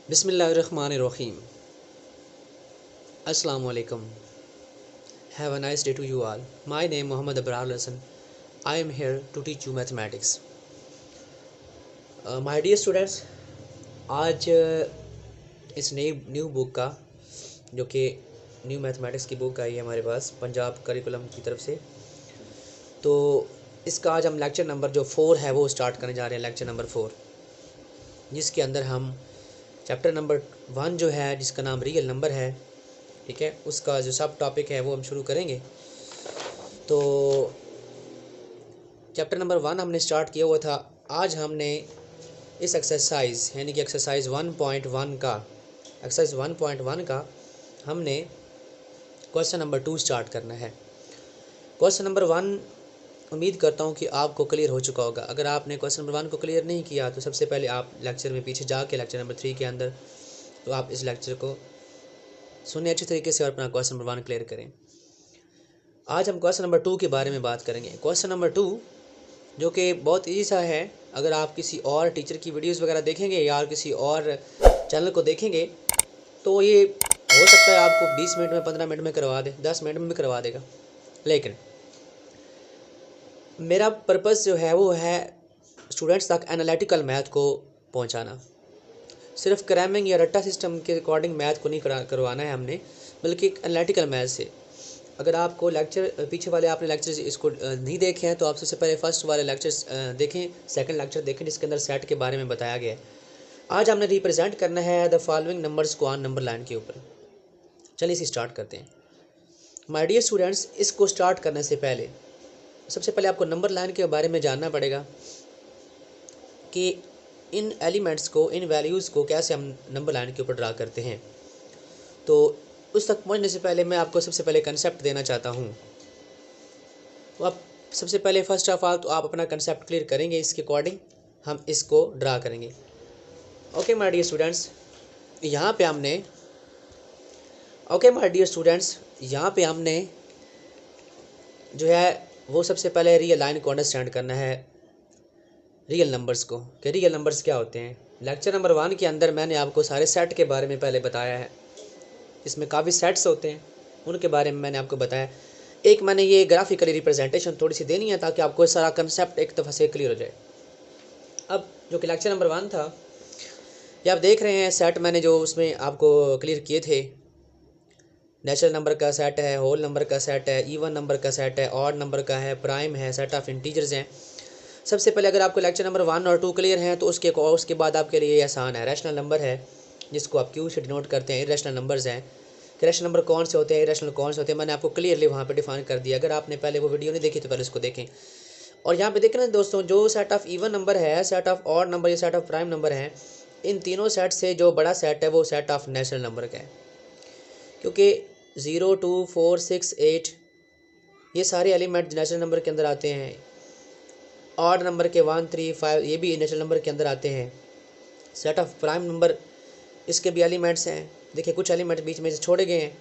बिस्मिल्लाहिर्रहमानिर्रहीम। अस्सलाम वालेकुम। Have a nice day to you all. My name Mohammad Abrar Hassan. I am here to teach you mathematics. My dear students, आज इस नई new book का जो कि न्यू मैथमेटिक्स की बुक आई है हमारे पास पंजाब करिकुलम की तरफ से, तो इसका आज हम लेक्चर नंबर जो 4 है वो स्टार्ट करने जा रहे हैं। लेक्चर नंबर 4 जिसके अंदर हम चैप्टर नंबर 1 जो है जिसका नाम रियल नंबर है, ठीक है, उसका जो सब टॉपिक है वो हम शुरू करेंगे। तो चैप्टर नंबर 1 हमने स्टार्ट किया हुआ था। आज हमने इस एक्सरसाइज यानी कि एक्सरसाइज 1.1 का हमने क्वेश्चन नंबर 2 स्टार्ट करना है। क्वेश्चन नंबर 1 उम्मीद करता हूँ कि आपको क्लियर हो चुका होगा। अगर आपने क्वेश्चन नंबर 1 को क्लियर नहीं किया तो सबसे पहले आप लेक्चर में पीछे जाके लेक्चर नंबर 3 के अंदर तो आप इस लेक्चर को सुने अच्छी तरीके से और अपना क्वेश्चन नंबर 1 क्लियर करें। आज हम क्वेश्चन नंबर 2 के बारे में बात करेंगे। क्वेश्चन नंबर 2 जो कि बहुत ईजी सा है, अगर आप किसी और टीचर की वीडियोस वगैरह देखेंगे या किसी और चैनल को देखेंगे तो ये हो सकता है आपको 20 मिनट में 15 मिनट में करवा दे, 10 मिनट में भी करवा देगा। लेकिन मेरा पर्पस जो है वो है स्टूडेंट्स तक एनालिटिकल मैथ को पहुंचाना। सिर्फ क्रैमिंग या रट्टा सिस्टम के अकॉर्डिंग मैथ को नहीं करवाना है हमने, बल्कि एनालिटिकल मैथ से। अगर आपको लेक्चर पीछे वाले आपने लेक्चर्स इसको नहीं देखे हैं तो आप सबसे पहले फर्स्ट वाले लेक्चर्स देखें, सेकंड लेक्चर देखें जिसके अंदर सेट के बारे में बताया गया है। आज हमने रिप्रेजेंट करना है द फॉलोइंग नंबर्स को ऑन नंबर लाइन के ऊपर। चलिए इसे स्टार्ट करते हैं। माय डियर स्टूडेंट्स, इसको स्टार्ट करने से पहले सबसे पहले आपको नंबर लाइन के बारे में जानना पड़ेगा कि इन एलिमेंट्स को, इन वैल्यूज़ को कैसे हम नंबर लाइन के ऊपर ड्रा करते हैं। तो उस तक पहुंचने से पहले मैं आपको सबसे पहले कंसेप्ट देना चाहता हूं। तो आप सबसे पहले फर्स्ट ऑफ ऑल तो आप अपना कंसेप्ट क्लियर करेंगे, इसके अकॉर्डिंग हम इसको ड्रा करेंगे। ओके माय डियर स्टूडेंट्स, यहाँ पे हमने जो है वो सबसे पहले रियल लाइन को अंडरस्टैंड करना है, रियल नंबर्स को, कि रियल नंबर्स क्या होते हैं। लेक्चर नंबर 1 के अंदर मैंने आपको सारे सेट के बारे में पहले बताया है। इसमें काफ़ी सेट्स होते हैं, उनके बारे में मैंने आपको बताया। एक मैंने ये ग्राफिकली रिप्रेजेंटेशन थोड़ी सी देनी है ताकि आपको सारा कंसेप्ट एक दफ़ा से क्लियर हो जाए। अब जो कि लेक्चर नंबर 1 था, ये आप देख रहे हैं सेट मैंने जो उसमें आपको क्लियर किए थे। नेचुरल नंबर का सेट है, होल नंबर का सेट है, इवन नंबर का सेट है, ऑड नंबर का है, प्राइम है, सेट ऑफ इंटीजर्स हैं। सबसे पहले अगर आपको लेक्चर नंबर 1 और 2 क्लियर हैं तो उसके बाद आपके लिए आसान है। रैशनल नंबर है जिसको आप क्यू से डिनोट करते हैं। इरेशनल नंबर्स हैं कि रैशनल नंबर कौन से होते हैं, इरेशनल कौन से होते हैं, मैंने आपको क्लियरली वहाँ पे डिफाइन कर दिया। अगर आपने पहले वो वीडियो नहीं देखी तो पहले उसको देखें। और यहाँ पे देखें ना दोस्तों, जो सेट ऑफ इवन नंबर है, सेट ऑफ ऑड नंबर या सेट ऑफ प्राइम नंबर है, इन तीनों सेट से जो बड़ा सेट है वो सेट ऑफ नेचुरल नंबर का है। क्योंकि 0, 2, 4, 6, 8 ये सारे एलिमेंट नेचुरल नंबर के अंदर आते हैं। ऑड नंबर के 1, 3, 5 ये भी नेचुरल नंबर के अंदर आते हैं। सेट ऑफ प्राइम नंबर इसके भी एलिमेंट्स हैं। देखिए कुछ एलिमेंट्स बीच में से छोड़े गए हैं,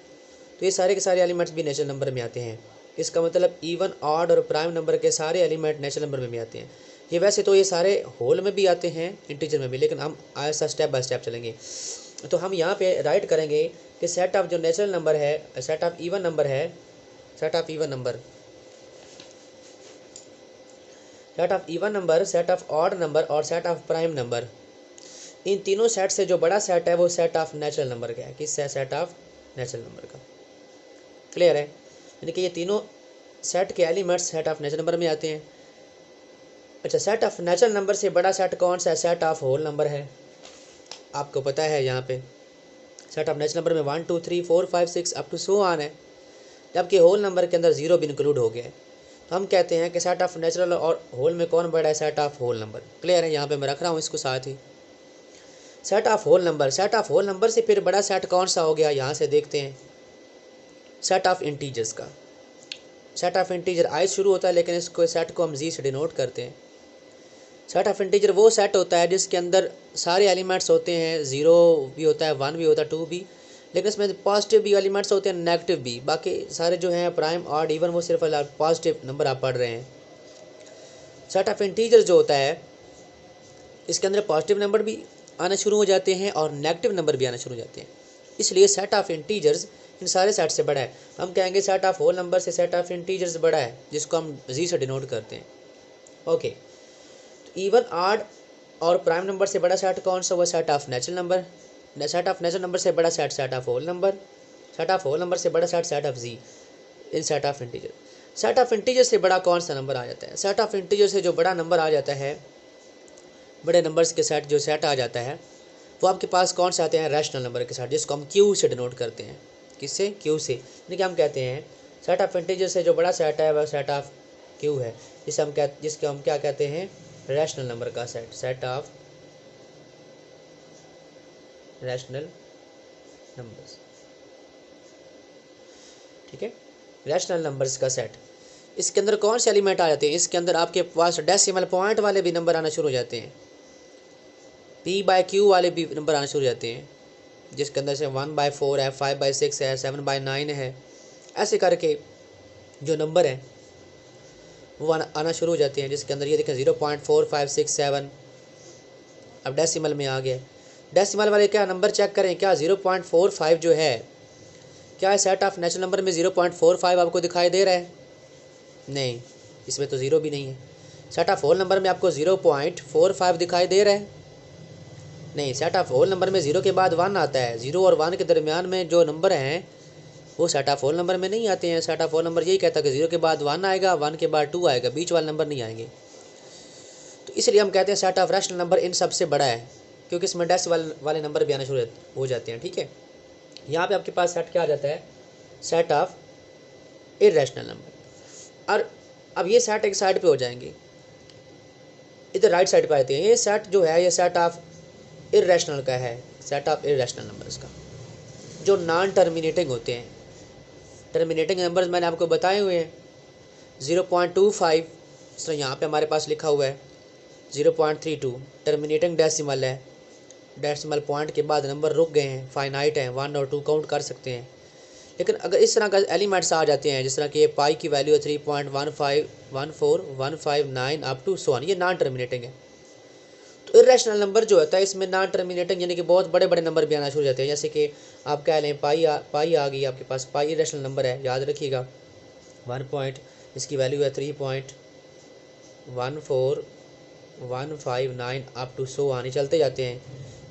तो ये सारे के सारे एलिमेंट्स भी नेचुरल नंबर में आते हैं। इसका मतलब इवन, ऑड और प्राइम नंबर के सारे एलिमेंट नेचुरल नंबर में भी आते हैं। ये वैसे तो ये सारे होल में भी आते हैं, इंटीजर में भी, लेकिन हम ऐसा स्टेप बाय स्टेप चलेंगे। तो हम यहाँ पे राइट करेंगे कि सेट ऑफ जो नेचुरल नंबर है, सेट ऑफ इवन नंबर है, set of even number, set of even number, set of odd number और सेट ऑफ प्राइम नंबर, इन तीनों सेट से जो बड़ा सेट है वो सेट ऑफ नेचुरल नंबर का है। किस सेट ऑफ नेचुरल नंबर का? क्लियर है? यानी कि ये तीनों सेट के elements set of natural number में आते हैं। अच्छा, सेट ऑफ नेचुरल नंबर से बड़ा सेट कौन सा है? सेट ऑफ होल नंबर है। आपको पता है यहाँ पे सेट ऑफ नेचुरल नंबर में 1, 2, 3, 4, 5, 6 अप टू सो ऑन है, जबकि होल नंबर के अंदर 0 भी इंक्लूड हो गया है। तो हम कहते हैं कि सेट ऑफ नेचुरल और होल में कौन बड़ा है? Set of whole number. Clear है? यहाँ पे मैं रख रहा हूँ इसको साथ ही। Set of whole number, set of whole number से फिर बड़ा सेट कौन सा हो गया? यहाँ से देखते हैं, सेट ऑफ इंटीजर्स का। सेट ऑफ इंटीजर आई शुरू होता है लेकिन इसको सेट को हम जी से डिनोट करते हैं। सेट ऑफ इंटीजर वो सेट होता है जिसके अंदर सारे एलिमेंट्स होते हैं, 0 भी होता है, 1 भी होता है, 2 भी, लेकिन इसमें पॉजिटिव भी एलिमेंट्स होते हैं, नेगेटिव भी। बाकी सारे जो हैं प्राइम, ऑड, इवन, वो सिर्फ पॉजिटिव नंबर आप पढ़ रहे हैं। सेट ऑफ इंटीजर जो होता है इसके अंदर पॉजिटिव नंबर भी आना शुरू हो जाते हैं और नेगेटिव नंबर भी आना शुरू हो जाते हैं। इसलिए सेट ऑफ इंटीजर्स इन सारे सेट से बड़ा है। हम कहेंगे सेट ऑफ होल नंबर से सेट ऑफ इंटीजर्स बड़ा है, जिसको हम जी से डिनोट करते हैं। ओके, तो इवन ऑड और प्राइम नंबर से बड़ा सेट कौन सा हुआ? Set of natural number. Set of natural number से बड़ा set set of whole number. Set of whole number से बड़ा सेट सेट ऑफ जी इन set of integer. Set of integer से बड़ा कौन सा नंबर आ जाता है? सेट ऑफ इंटीजर से जो बड़ा नंबर आ जाता है, बड़े नंबर्स के सेट जो सेट आ जाता है, वो आपके पास कौन से आते हैं? रैशनल नंबर के साथ, जिसको हम क्यू से डिनोट करते हैं। किससे? क्यू से। यानी कि हम कहते हैं सेट ऑफ इंटीजर से जो बड़ा सेट है वह सेट ऑफ क्यू है, जिसके हम क्या कहते हैं? रैशनल नंबर का set, set of rational numbers. ठीक है, रैशनल नंबर्स का सेट। इसके अंदर कौन से एलिमेंट आ जाते हैं? इसके अंदर आपके पास डेसिमल पॉइंट वाले भी नंबर आना शुरू हो जाते हैं, p/q वाले भी नंबर आना शुरू हो जाते हैं, जिसके अंदर से 1/4 है, 5/6 है, 7/9 है। ऐसे करके जो नंबर है वो आना शुरू हो जाते हैं, जिसके अंदर ये देखें 0.4567 अब डेसिमल में आ गया। डेसिमल वाले क्या नंबर चेक करें, क्या 0.45 जो है, क्या सेट ऑफ नेचुरल नंबर में 0.45 आपको दिखाई दे रहा है? नहीं, इसमें तो ज़ीरो भी नहीं है। सेट ऑफ होल नंबर में आपको 0.45 दिखाई दे रहा है? नहीं, सेट ऑफ होल नंबर में 0 के बाद 1 आता है। 0 और 1 के दरमियान में जो नंबर हैं वो सेट ऑफ होल नंबर में नहीं आते हैं। सेट ऑफ होल नंबर यही कहता है कि 0 के बाद 1 आएगा, 1 के बाद 2 आएगा, बीच वाले नंबर नहीं आएंगे। तो इसलिए हम कहते हैं set of rational number in सबसे बड़ा है, क्योंकि इसमें डेसिमल वाले नंबर भी आना शुरू हो जाते हैं। ठीक है, यहाँ पे आपके पास सेट क्या आ जाता है? Set of irrational number. और अब ये सेट एक साइड पे हो जाएंगे, इधर राइट साइड पे आते हैं। ये सेट जो है ये सेट ऑफ इर्रेशनल का है, सेट ऑफ इर्रेशनल नंबर्स का, जो नॉन टर्मिनेटिंग होते हैं। टर्मिनेटिंग नंबर्स मैंने आपको बताए हुए हैं 0.25, तो यहाँ पे हमारे पास लिखा हुआ है 0.32 टर्मिनेटिंग डेसिमल है। डेसिमल पॉइंट के बाद नंबर रुक गए हैं, फाइनाइट हैं, 1 और 2 काउंट कर सकते हैं। लेकिन अगर इस तरह का एलिमेंट्स आ जाते हैं, जिस तरह कि ये पाई की वैल्यू है 3.1514159 अप टू सो ऑन, ये नॉन टर्मिनेटिंग है। तो इर्रेशनल नंबर जो होता है इसमें नॉन टर्मिनेटिंग यानी कि बहुत बड़े बड़े नंबर भी आना शुरू हो जाते हैं। जैसे कि आप कह लें पाई आ गई आपके पास, पाई इर्रेशनल नंबर है, याद रखिएगा। 1 पॉइंट इसकी वैल्यू है 3.14159 अप टू सो ऑन, चलते जाते हैं।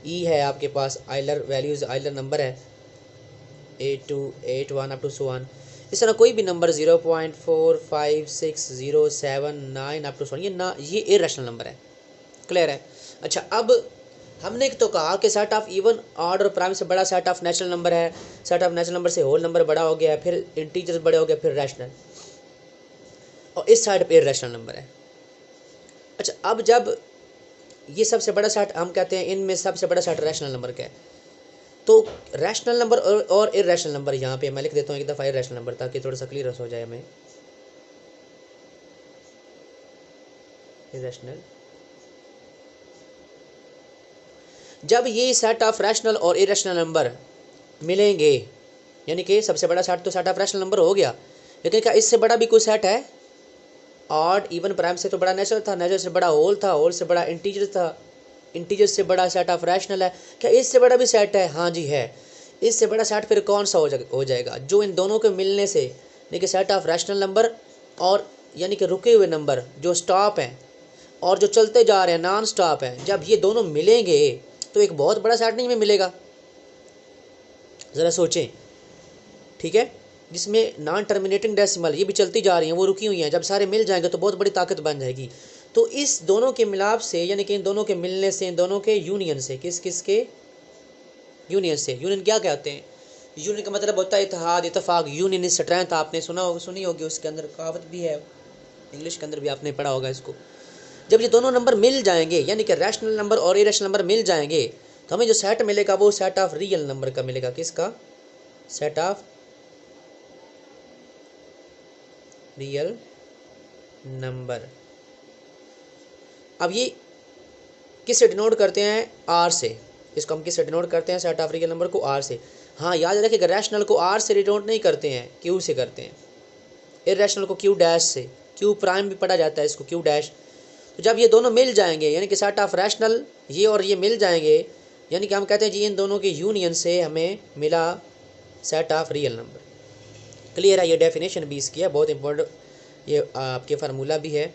ई है आपके पास आइलर वैल्यूज़, आइलर नंबर है 8281 अप टू सो ऑन। इस तरह कोई भी number 0.45607 up to so on, ये इर्रेशनल नंबर है। क्लियर है? अच्छा, अब हमने तो कहा कि सेट ऑफ इवन ऑड और प्राइम से बड़ा सेट ऑफ नेचुरल नंबर है। सेट ऑफ नेचुरल नंबर से होल नंबर बड़ा हो गया, फिर इंटीजर्स बड़े हो गए, फिर रैशनल, और इस साइड पे इर्रेशनल नंबर है। अच्छा, अब जब ये सबसे बड़ा सेट हम कहते हैं इनमें सबसे बड़ा सेट रैशनल नंबर का है, तो रैशनल नंबर और इर्रेशनल नंबर यहाँ पे मैं लिख देता हूँ एक दफ़ा इर्रेशनल नंबर, ताकि थोड़ा सा क्लियर हो जाए हमें। इर्रेशनल, जब ये सेट ऑफ रैशनल और इर्रेशनल नंबर मिलेंगे, यानी कि सबसे बड़ा सेट तो सेट ऑफ रैशनल नंबर हो गया, लेकिन क्या इससे बड़ा भी कोई सेट है? ऑड इवन प्राइम से तो बड़ा नेचुरल था, नेचुरल से बड़ा होल था, होल से बड़ा इंटीजर था, इंटीजर से बड़ा सेट ऑफ रैशनल है। क्या इससे बड़ा भी सेट है? हाँ जी है। इससे बड़ा सेट फिर कौन सा हो जाएगा? जो इन दोनों के मिलने से, यानी कि सेट ऑफ रैशनल नंबर और यानी कि रुके हुए नंबर जो स्टॉप हैं और जो चलते जा रहे हैं नॉन स्टॉप हैं, जब ये दोनों मिलेंगे तो एक बहुत बड़ा सेट नहीं में मिलेगा। ज़रा सोचें, ठीक है, जिसमें नॉन टर्मिनेटिंग डेसिमल ये भी चलती जा रही हैं, वो रुकी हुई हैं, जब सारे मिल जाएंगे तो बहुत बड़ी ताकत बन जाएगी। तो इस दोनों के मिलाप से, यानी कि इन दोनों के मिलने से, इन दोनों के यूनियन से, किस के यूनियन से, यूनियन क्या कहते हैं? यूनियन का मतलब होता है इत्तेहाद, इत्तेफाक। यूनियन इज स्ट्रेंथ, आपने सुनी होगी, उसके अंदर कहावत भी है, इंग्लिश के अंदर भी आपने पढ़ा होगा इसको। जब ये दोनों नंबर मिल जाएंगे, यानी कि रैशनल नंबर और इरेशनल नंबर मिल जाएंगे, तो हमें जो सेट मिलेगा वो सेट ऑफ रियल नंबर का मिलेगा। किसका? Set of real number. अब ये किससे डिनोट करते हैं? आर से। इसको हम किससे डिनोट करते हैं? सेट ऑफ रियल नंबर को आर से। हाँ, याद रखिएगा, रैशनल को आर से डिनोट नहीं करते हैं, क्यू से करते हैं। इर्रेशनल को क्यू डैश से, क्यू प्राइम भी पढ़ा जाता है इसको, क्यू डैश। तो जब ये दोनों मिल जाएंगे यानी कि सेट ऑफ रैशनल ये और ये मिल जाएंगे, यानी कि हम कहते हैं जी इन दोनों के यूनियन से हमें मिला set of real number. Clear है? ये डेफिनेशन भी इसकी है, बहुत इंपॉर्टेंट, ये आपके फार्मूला भी है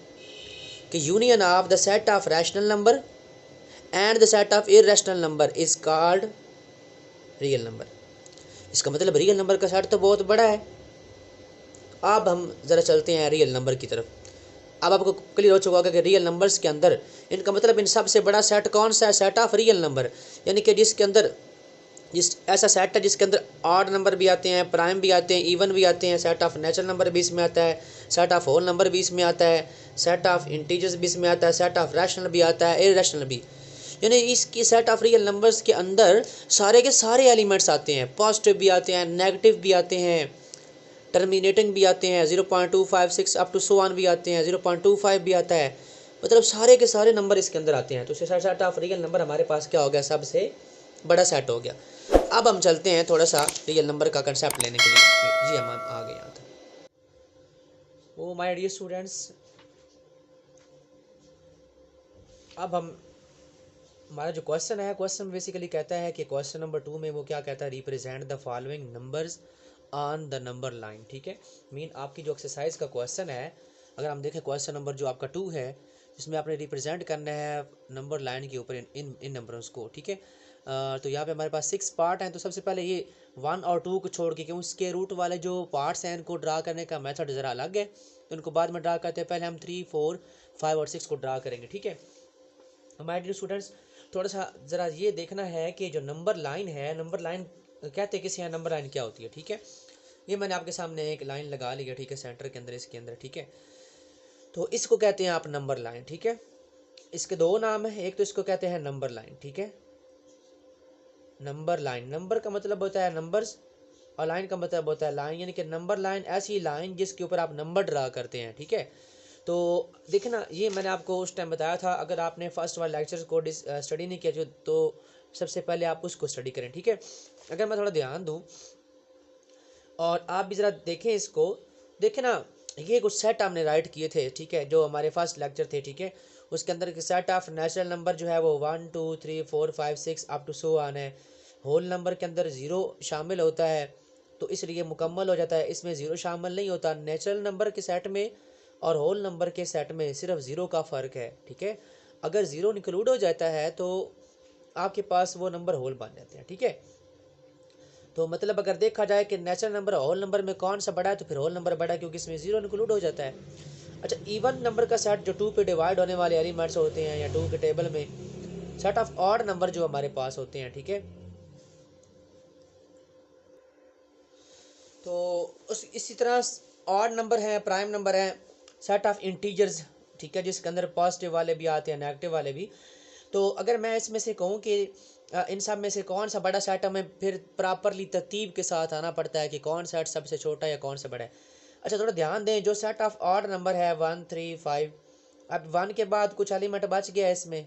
कि union of the set of rational number and the set of irrational number is called real number. इसका मतलब रियल नंबर का सेट तो बहुत बड़ा है। अब हम ज़रा चलते हैं रियल नंबर की तरफ। अब आपको क्लियर हो चुका होगा कि रियल नंबर्स के अंदर इनका मतलब इन सबसे बड़ा सेट कौन सा है, सेट ऑफ रियल नंबर, यानी कि जिसके अंदर ऐसा सेट है जिसके अंदर ऑड नंबर भी आते हैं, प्राइम भी आते हैं, इवन भी आते हैं, सेट ऑफ नेचुरल नंबर भी इसमें आता है, सेट ऑफ होल नंबर भी इसमें आता है, सेट ऑफ इंटीजर्स भी इसमें आता है, सेट ऑफ रैशनल भी आता है, इररेशनल भी। यानी इसकी सेट ऑफ रियल नंबर्स के अंदर सारे के सारे एलिमेंट्स आते हैं, पॉजिटिव भी आते हैं, नेगेटिव भी आते हैं, टर्मिनेटिंग भी आते हैं, 0.256 अप टू सो ऑन भी आते हैं, 0.25 भी आता है, मतलब सारे के सारे नंबर इसके अंदर आते हैं। तो सेट ऑफ रियल नंबर हमारे पास क्या हो गया, सबसे बड़ा सेट हो गया। अब हम चलते हैं थोड़ा सा रियल नंबर का कंसेप्ट लेने के लिए। जी हम आ गए यहाँ तक। ओ माय डियर स्टूडेंट्स, अब हम हमारा जो क्वेश्चन है, क्वेश्चन बेसिकली कहता है कि क्वेश्चन नंबर 2 में वो क्या कहता है, represent the following numbers on the number line. ठीक है, मीन आपकी जो एक्सरसाइज का क्वेश्चन है, अगर हम देखें क्वेश्चन नंबर जो आपका 2 है, जिसमें आपने रिप्रेजेंट करना है नंबर लाइन के ऊपर इन नंबरों को। ठीक है, तो यहाँ पे हमारे पास 6 पार्ट हैं। तो सबसे पहले ये 1 और 2 को छोड़ के, क्यों उसके रूट वाले जो पार्ट्स हैं इनको ड्रा करने का मेथड ज़रा अलग है, तो उनको बाद में ड्रा करते हैं। पहले हम 3, 4, 5 और 6 को ड्रा करेंगे। ठीक है, हमारे डियर स्टूडेंट्स थोड़ा सा ज़रा ये देखना है कि जो नंबर लाइन है, नंबर लाइन कहते हैं किसी यहाँ नंबर लाइन क्या होती है। ठीक है, ये मैंने आपके सामने एक लाइन लगा ली है, ठीक है, सेंटर के अंदर, इसके अंदर। ठीक है, तो इसको कहते हैं आप नंबर लाइन। ठीक है, इसके दो नाम है, एक तो इसको कहते हैं नंबर लाइन। ठीक है, नंबर लाइन, नंबर का मतलब होता है नंबर्स और लाइन का मतलब होता है लाइन, यानी कि नंबर लाइन ऐसी लाइन जिसके ऊपर आप नंबर ड्रा करते हैं। ठीक है, तो देखना ये मैंने आपको उस टाइम बताया था, अगर आपने फर्स्ट वाले लेक्चर को स्टडी नहीं किया तो सबसे पहले आप उसको स्टडी करें। ठीक है, अगर मैं थोड़ा ध्यान दूँ और आप भी ज़रा देखें इसको, देखें ना, ये कुछ सेट हमने राइट किए थे। ठीक है, जो हमारे फर्स्ट लेक्चर थे। ठीक है, उसके अंदर के सेट ऑफ नेचुरल नंबर जो है वो 1, 2, 3, 4, 5, 6 अप टू सो ऑन है। होल नंबर के अंदर 0 शामिल होता है, तो इसलिए मुकम्मल हो जाता है। इसमें 0 शामिल नहीं होता नेचुरल नंबर के सेट में, और होल नंबर के सेट में सिर्फ 0 का फ़र्क है। ठीक है, अगर 0 इंक्लूड हो जाता है तो आपके पास वो नंबर होल बन जाते हैं। ठीक है, तो मतलब अगर देखा जाए कि नेचुरल नंबर होल नंबर में कौन सा बड़ा है, तो फिर होल नंबर बड़ा है, क्योंकि इसमें 0 इंक्लूड हो जाता है। अच्छा, इवन नंबर का सेट जो 2 पे डिवाइड होने वाले एलिमेंट्स होते हैं, या 2 के टेबल में सेट ऑफ ऑड नंबर जो हमारे पास होते हैं। ठीक है, तो इसी तरह ऑड नंबर है, प्राइम नंबर है, सेट ऑफ इंटीजर्स। ठीक है, जिसके अंदर पॉजिटिव वाले भी आते हैं, नेगेटिव वाले भी। तो अगर मैं इसमें से कहूँ कि इन सब में से कौन सा बड़ा सेट, हमें फिर प्रॉपरली तरतीब के साथ आना पड़ता है कि कौन सेट सबसे छोटा है या कौन सा बड़ा है। अच्छा, थोड़ा ध्यान दें, जो सेट ऑफ ऑड नंबर है 1, 3, 5, अब 1 के बाद कुछ एलिमेंट बच गया है, इसमें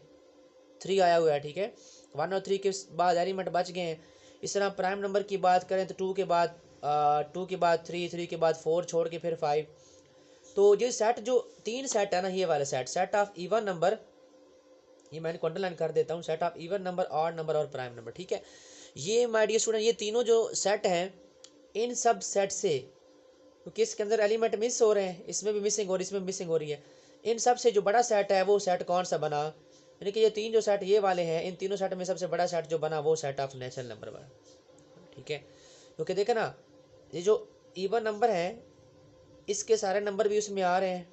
3 आया हुआ है। ठीक है, 1 और 3 के बाद एलिमेंट बच गए हैं। इस तरह प्राइम नंबर की बात करें तो 2 के बाद 3, 3 के बाद 4 छोड़ के फिर 5। तो ये सेट जो 3 सेट है ना, ये वाला set, set of even number, ये मैंने अंडरलाइन कर देता हूँ, set of even number, odd number और प्राइम नंबर। ठीक है, ये माय डियर स्टूडेंट, ये तीनों जो सेट हैं, इन सब सेट से, क्योंकि इसके अंदर एलिमेंट मिस हो रहे हैं, इसमें भी मिसिंग हो रही है, इसमें मिसिंग हो रही है, इन सब से जो बड़ा सेट है वो सेट कौन सा बना, यानी कि ये 3 जो सेट ये वाले हैं, इन तीनों सेट में सबसे बड़ा सेट जो बना वो सेट ऑफ नेचुरल नंबर बना। ठीक है, क्योंकि देखे ना, ये जो इवन नंबर है इसके सारे नंबर भी उसमें आ रहे हैं।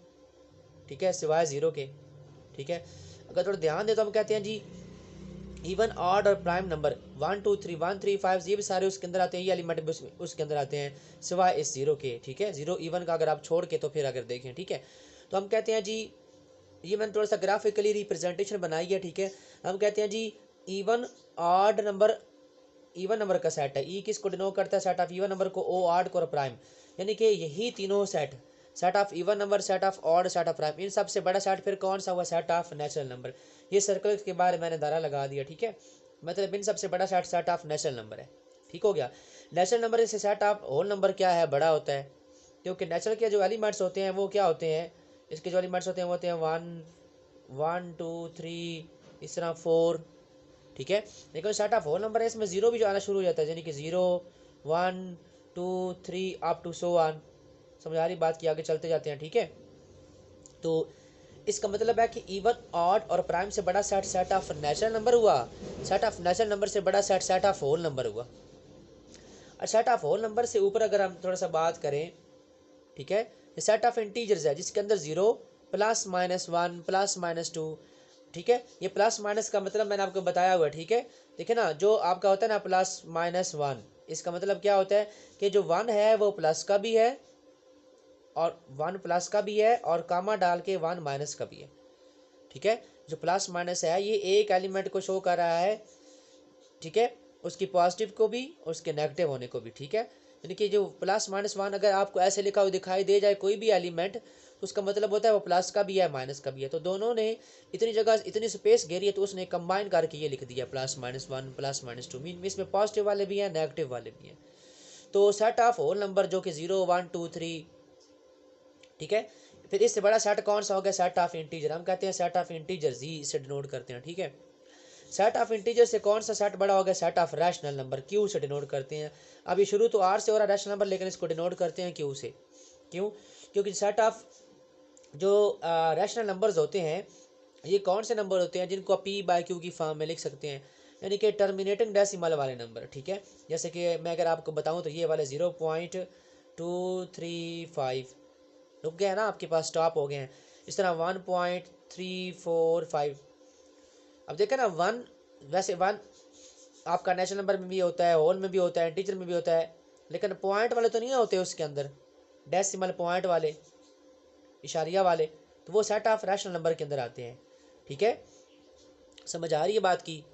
ठीक है, सिवाय 0 के। ठीक है, अगर थोड़ा ध्यान दे तो हम कहते हैं जी इवन, ऑड और प्राइम नंबर 1, 2, 3, 1, 3, 5 ये भी सारे उसके अंदर आते हैं, ये एलिमेंट भी उसके अंदर आते हैं, सिवाय इस 0 के। ठीक है, 0 इवन का अगर आप छोड़ के तो फिर अगर देखें। ठीक है, तो हम कहते हैं जी, ये मैंने थोड़ा सा ग्राफिकली रिप्रेजेंटेशन बनाई है। ठीक है, हम कहते हैं जी even odd number, even number का सेट है, ई किसको डिनोट करता है, सेट ऑफ इवन नंबर को, ओ ऑड को और प्राइम, यानी कि यही तीनों set, set of even number, set of odd, set of prime, इन सबसे बड़ा सेट फिर कौन सा हुआ, सेट ऑफ नेचुरल नंबर। ये सर्कल के बारे में मैंने दायरा लगा दिया। ठीक है, मतलब इन सबसे बड़ा set set of natural number है। ठीक हो गया, नेचुरल नंबर से सेट ऑफ होल नंबर क्या है, बड़ा होता है, क्योंकि नेचुरल के जो एलिमेंट्स होते हैं वो क्या होते हैं, इसके जो एलिमेंट्स होते हैं वो होते हैं 1, 1 2 3, इस तरह 4, ठीक है। लेकिन सेट ऑफ होल नंबर है इसमें जीरो भी जो आना शुरू हो जाता है, यानी कि 0 1 2 3 अप टू सो ऑन। समझ आ रही बात की, आगे चलते जाते हैं, ठीक है। तो इसका मतलब है कि इवन ऑड और प्राइम से बड़ा set set of natural number हुआ, सेट ऑफ नेचुरल नंबर से बड़ा set set of whole number हुआ। और सेट ऑफ होल नंबर से ऊपर अगर हम थोड़ा सा बात करें, ठीक है, सेट ऑफ इंटीजर्स है जिसके अंदर 0 प्लस माइनस 1 प्लस माइनस 2, ठीक है। ये प्लस माइनस का मतलब मैंने आपको बताया हुआ है, ठीक है। देखिए ना, जो आपका होता है ना प्लस माइनस 1, इसका मतलब क्या होता है कि जो 1 है वो प्लस का भी है और 1 प्लस का भी है और कामा डाल के 1 माइनस का भी है, ठीक है। जो प्लस माइनस है ये एक एलिमेंट को शो कर रहा है, ठीक है, उसकी पॉजिटिव को भी और उसके नेगेटिव होने को भी, ठीक है। यानी कि जो प्लस माइनस 1 अगर आपको ऐसे लिखा हुआ दिखाई दे जाए कोई भी एलिमेंट, तो उसका मतलब होता है वो प्लस का भी है माइनस का भी है। तो दोनों ने इतनी जगह इतनी स्पेस घेरी है तो उसने कंबाइन करके ये लिख दिया plus minus 1 plus minus 2, mean इसमें पॉजिटिव वाले भी हैं नेगेटिव वाले भी हैं। तो सेट ऑफ होल नंबर जो कि 0 1 2 3, ठीक है। फिर इससे बड़ा सेट कौन सा हो गया, सेट ऑफ इंटीजर, हम कहते हैं सेट ऑफ इंटीजर, जी इसे डिनोट करते हैं, ठीक है। सेट ऑफ इंटीजर से कौन सा सेट बड़ा हो गया, set of rational number, Q से डिनोट करते हैं। अब ये शुरू तो आर से हो रहा है रैशनल नंबर, लेकिन इसको डिनोट करते हैं क्यू से। क्यों? क्योंकि सेट ऑफ जो रैशनल नंबर्स होते हैं ये कौन से नंबर होते हैं जिनको आप पी बाई क्यू की फॉर्म में लिख सकते हैं, यानी कि टर्मिनेटिंग डेसिमल वाले नंबर, ठीक है। जैसे कि मैं अगर आपको बताऊं तो ये वाले 0.235 रुक गए हैं ना, आपके पास स्टॉप हो गए हैं। इस तरह 1.345। अब देखें ना, 1 वैसे 1 आपका नेचुरल नंबर में भी होता है, होल में भी होता है, इंटीजर में भी होता है, लेकिन पॉइंट वाले तो नहीं होते उसके अंदर, डेसिमल पॉइंट वाले, इशारिया वाले, तो वो सेट ऑफ रैशनल नंबर के अंदर आते हैं, ठीक है। समझ आ रही है बात की।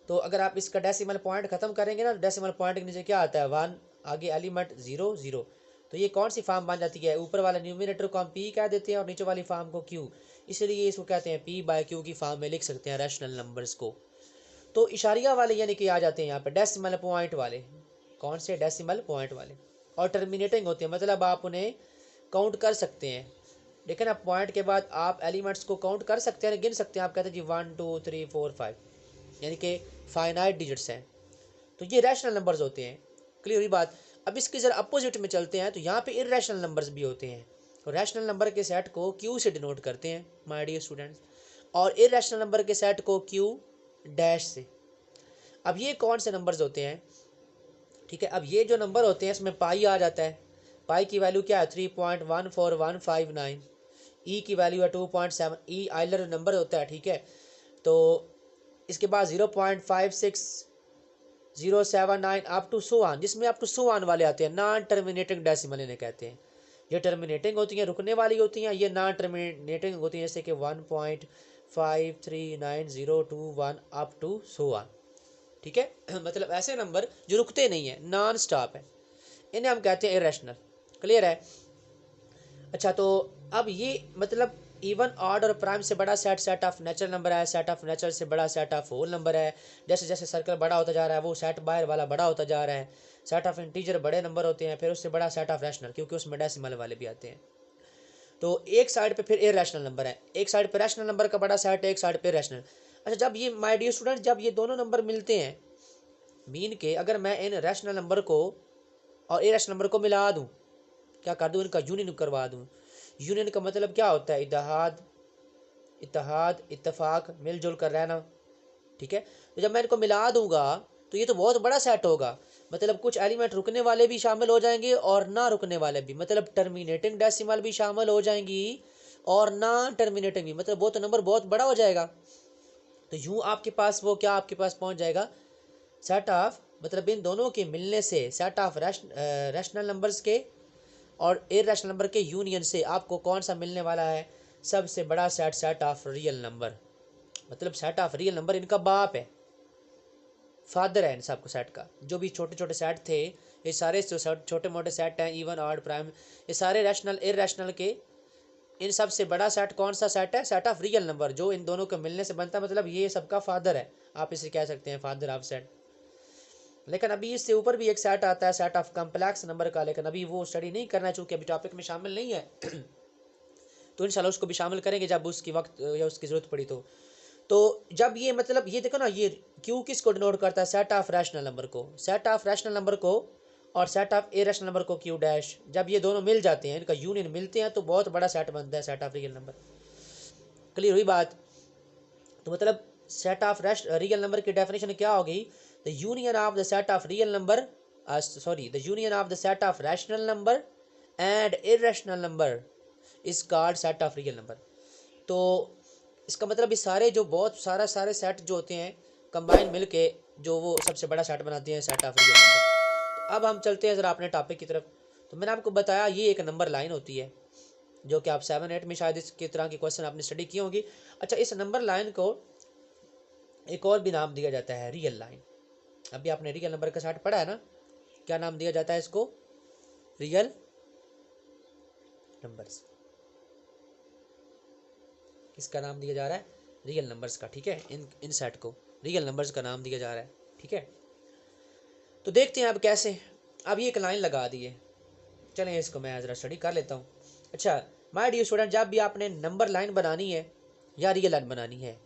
तो अगर आप इसका डेसिमल पॉइंट खत्म करेंगे ना, डेसिमल पॉइंट के नीचे क्या आता है 1, आगे एलिमेंट 0 0, तो ये कौन सी फॉर्म बन जाती है, ऊपर वाला न्यूमिनेटर को हम पी कह देते हैं और नीचे वाली फॉर्म को क्यू, इसलिए इसको कहते हैं पी बाय क्यू की फॉर्म में लिख सकते हैं रैशनल नंबर्स को। तो इशारिया वाले यानी कि आ जाते हैं यहाँ पे डेसिमल पॉइंट वाले, कौन से, डेसिमल पॉइंट वाले, और टर्मिनेटिंग होते हैं, मतलब आप उन्हें काउंट कर सकते हैं, लेकिन आप पॉइंट के बाद आप एलिमेंट्स को काउंट कर सकते हैं, गिन सकते हैं, आप कहते हैं जी 1 2 3 4 5, यानी कि फाइनाइट डिजिट्स हैं। तो ये रैशनल नंबर्स होते हैं, क्लियर हुई बात। अब इसके जरा अपोजिट में चलते हैं, तो यहाँ पे इरेशनल नंबर्स भी होते हैं। तो रैशनल नंबर के सेट को क्यू से डिनोट करते हैं माय डियर स्टूडेंट्स, और इरेशनल नंबर के सेट को क्यू डैश से। अब ये कौन से नंबर्स होते हैं, ठीक है। अब ये जो नंबर होते हैं इसमें पाई आ जाता है, पाई की वैल्यू क्या है 3.14159, ई की वैल्यू है 2.7, ई आइलर नंबर होता है, ठीक है। तो इसके बाद 0.56 079 अप टू सो ऑन, जिसमें अप टू सो ऑन वाले आते हैं, नॉन टर्मिनेटिंग डेसिमल इन्हें कहते हैं। ये टर्मिनेटिंग होती हैं, रुकने वाली होती हैं, ये नॉन टर्मिनेटिंग होती हैं, जैसे कि 1.53901 अप टू सो ऑन, ठीक है। मतलब ऐसे नंबर जो रुकते नहीं है, नॉन स्टॉप है, इन्हें हम कहते हैं इरेशनल, क्लियर है। अच्छा, तो अब ये मतलब इवन ऑड और प्राइम से बड़ा set set of natural number है, सेट ऑफ नेचुरल से बड़ा सेट ऑफ होल नंबर है। जैसे जैसे सर्कल बड़ा होता जा रहा है वो सेट बाहर वाला बड़ा होता जा रहा है। सेट ऑफ इंटीजर बड़े नंबर होते हैं, फिर उससे बड़ा सेट ऑफ रैशनल, क्योंकि उसमें डेसिमल वाले भी आते हैं। तो एक साइड पे फिर इरेशनल नंबर है, एक साइड पे रैशनल नंबर का बड़ा सेट है, एक साइड पे रैशनल। अच्छा, जब ये माय डियर स्टूडेंट जब ये दोनों नंबर मिलते हैं, मीन के अगर मैं इन रैशनल नंबर को और इरेशनल नंबर को मिला दूं, क्या कर दूं, इनका यूनियन करवा दूं। यूनियन का मतलब क्या होता है, इत्तेहाद, इत्तेहाद इत्तेफाक, मिलजुल कर रहना, ठीक है। तो जब मैं इनको मिला दूंगा तो ये तो बहुत बड़ा सेट होगा, मतलब कुछ एलिमेंट रुकने वाले भी शामिल हो जाएंगे और ना रुकने वाले भी, मतलब टर्मिनेटिंग डेसिमल भी शामिल हो जाएंगी और ना टर्मिनेटिंग भी, मतलब वो तो नंबर बहुत बड़ा हो जाएगा। तो यूं आपके पास वो क्या आपके पास पहुंच जाएगा, सेट ऑफ, मतलब इन दोनों के मिलने से सेट ऑफ रैशनल नंबर्स के और इरेशनल नंबर के यूनियन से आपको कौन सा मिलने वाला है, सबसे बड़ा set, set of real number. मतलब सेट ऑफ रियल नंबर इनका बाप है, फादर है इन सबको सेट का। जो भी छोटे छोटे सेट थे, ये सारे जो छोटे मोटे सेट हैं, इवन ऑड प्राइम, ये सारे रैशनल इरेशनल के, इन सब से बड़ा सेट कौन सा सेट है, सेट ऑफ रियल नंबर, जो इन दोनों के मिलने से बनता है, मतलब ये सबका फादर है, आप इसे कह सकते हैं फादर ऑफ सेट। लेकिन अभी इससे ऊपर भी एक सेट आता है, सेट ऑफ कम्प्लेक्स नंबर का, लेकिन अभी वो स्टडी नहीं करना चूँकि अभी टॉपिक में शामिल नहीं है। तो इंशाल्लाह उसको भी शामिल करेंगे जब उसकी वक्त या उसकी ज़रूरत पड़ी तो जब ये मतलब ये देखो ना, ये क्यू किसको डिनोट करता है, सेट ऑफ रैशनल नंबर को, सेट ऑफ रैशनल नंबर को और सेट ऑफ इरेशनल नंबर को क्यू डैश, जब ये दोनों मिल जाते हैं, इनका यूनियन मिलते हैं तो बहुत बड़ा सेट बनता है, set of real number. Clear हुई बात? तो मतलब सेट ऑफ रियल नंबर की डेफिनेशन क्या होगी, the union of the set of real number, the union of the set of rational number and irrational number is called set of real number. तो इसका मतलब इस सारे जो बहुत सारे सेट जो होते हैं कंबाइन मिलके जो वो सबसे बड़ा सेट बनाते हैं, सेट ऑफ रियल नंबर। तो अब हम चलते हैं ज़रा अपने टॉपिक की तरफ। तो मैंने आपको बताया ये एक नंबर लाइन होती है जो कि आप 7-8 में शायद इसकी तरह की क्वेश्चन आपने स्टडी की होगी। अच्छा, इस नंबर लाइन को एक और भी नाम दिया जाता है, रियल लाइन। अभी आपने रियल नंबर का सेट पढ़ा है ना, क्या नाम दिया जाता है इसको, रियल नंबर्स। किसका नाम दिया जा रहा है, रियल नंबर्स का। ठीक है, इन सेट को रियल नंबर्स का नाम दिया जा रहा है। ठीक है, तो देखते हैं अब कैसे। अब ये एक लाइन लगा दी है, चलें इसको मैं ज़रा स्टडी कर लेता हूँ। अच्छा माय डियर स्टूडेंट, जब भी आपने नंबर लाइन बनानी है या रियल लाइन बनानी है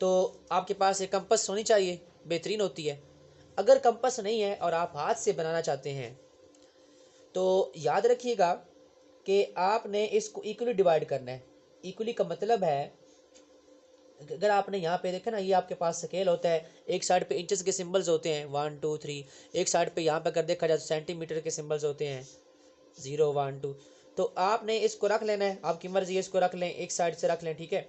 तो आपके पास एक कंपास होनी चाहिए, बेहतरीन होती है। अगर कंपास नहीं है और आप हाथ से बनाना चाहते हैं तो याद रखिएगा कि आपने इसको इक्वली डिवाइड करना है। इक्वली का मतलब है, अगर आपने यहाँ पे देखा ना, ये आपके पास स्केल होता है, एक साइड पे इंचेस के सिंबल्स होते हैं 1 2 3, एक साइड पे यहाँ पे अगर देखा जाए तो सेंटीमीटर के सिंबल्स होते हैं 0 1 2। तो आपने इसको रख लेना है, आपकी मर्जी है, इसको रख लें, एक साइड से रख लें। ठीक है,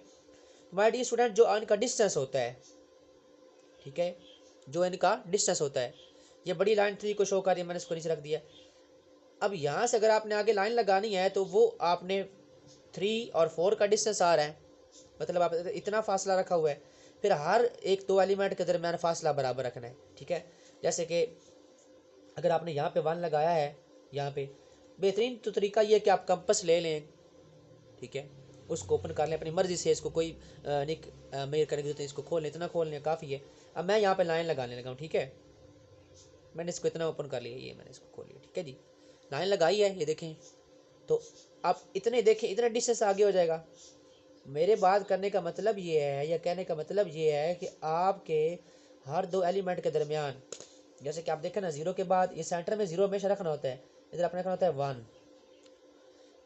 माय डियर स्टूडेंट, जो इनका डिस्टेंस होता है, ठीक है, जो इनका डिस्टेंस होता है, ये बड़ी लाइन 3 को शो कर रही है, मैंने इसको नीचे रख दिया। अब यहाँ से अगर आपने आगे लाइन लगानी है तो वो आपने 3 और 4 का डिस्टेंस आ रहा है, मतलब आप इतना फासला रखा हुआ है, फिर हर एक दो एलिमेंट के दरमियान फासला बराबर रखना है। ठीक है, जैसे कि अगर आपने यहाँ पे 1 लगाया है, यहाँ पे बेहतरीन तो तरीका ये है कि आप कंपास ले लें, ठीक है, उसको ओपन कर लें अपनी मर्जी से, इसको कोई निक मेयर करने की जरूरत है, इसको खोल लें, इतना खोल लें काफ़ी है। अब मैं यहाँ पे लाइन लगाने लगा हूँ। ठीक है, मैंने इसको इतना ओपन कर लिया, ये मैंने इसको खोल लिया। ठीक है जी, लाइन लगाई है, ये देखें। तो आप इतने देखें, इतना डिस्टेंस आगे हो जाएगा। मेरे बात करने का मतलब ये है, या कहने का मतलब ये है कि आपके हर दो एलिमेंट के दरमियान, जैसे कि आप देखें ना, 0 के बाद ये सेंटर में 0 हमेशा रखना होता है, इधर अपने रखना होता है 1।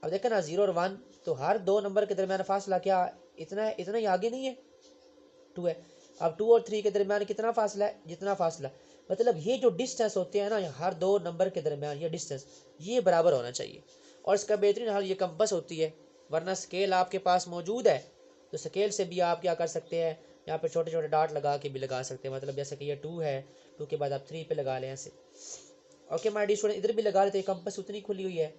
अब देखें ना 0 और 1, तो हर दो नंबर के दरमियान फासला क्या इतना है, इतना ही आगे नहीं है, 2 है। अब 2 और 3 के दरमियान कितना फासला है, जितना फासला, मतलब ये जो डिस्टेंस होते हैं ना हर दो नंबर के दरमियान, ये डिस्टेंस ये बराबर होना चाहिए। और इसका बेहतरीन हल ये कंपास होती है, वरना स्केल आपके पास मौजूद है तो स्केल से भी आप क्या कर सकते हैं, यहाँ पे छोटे छोटे डॉट लगा के भी लगा सकते हैं। मतलब जैसे कि ये 2 है, 2 के बाद आप 3 पे लगा लें ऐसे। ओके माय डियर स्टूडेंट, इधर भी लगा लेते हैं, कंपास उतनी खुली हुई है,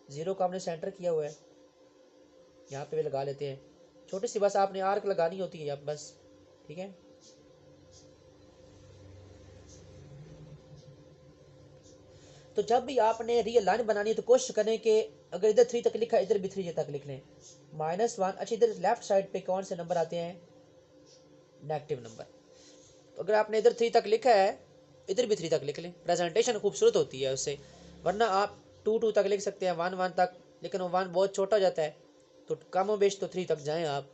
0 का हमने सेंटर किया हुआ है, यहाँ पे भी लगा लेते हैं। छोटी सी बस आपने आर्क लगानी होती है अब बस। ठीक है, तो जब भी आपने रियल लाइन बनानी है तो कोशिश करें कि अगर इधर 3 तक लिखा है इधर भी 3 तक लिख लें, -1। अच्छा, इधर लेफ्ट साइड पे कौन से नंबर आते हैं, नेगेटिव नंबर। तो अगर आपने इधर 3 तक लिखा है इधर भी 3 तक लिख लें, प्रेजेंटेशन खूबसूरत होती है उससे। वरना आप 2 तक लिख सकते हैं, 1 तक, लेकिन वो 1 बहुत छोटा हो जाता है, तो कम बेश तो 3 तक जाएँ आप,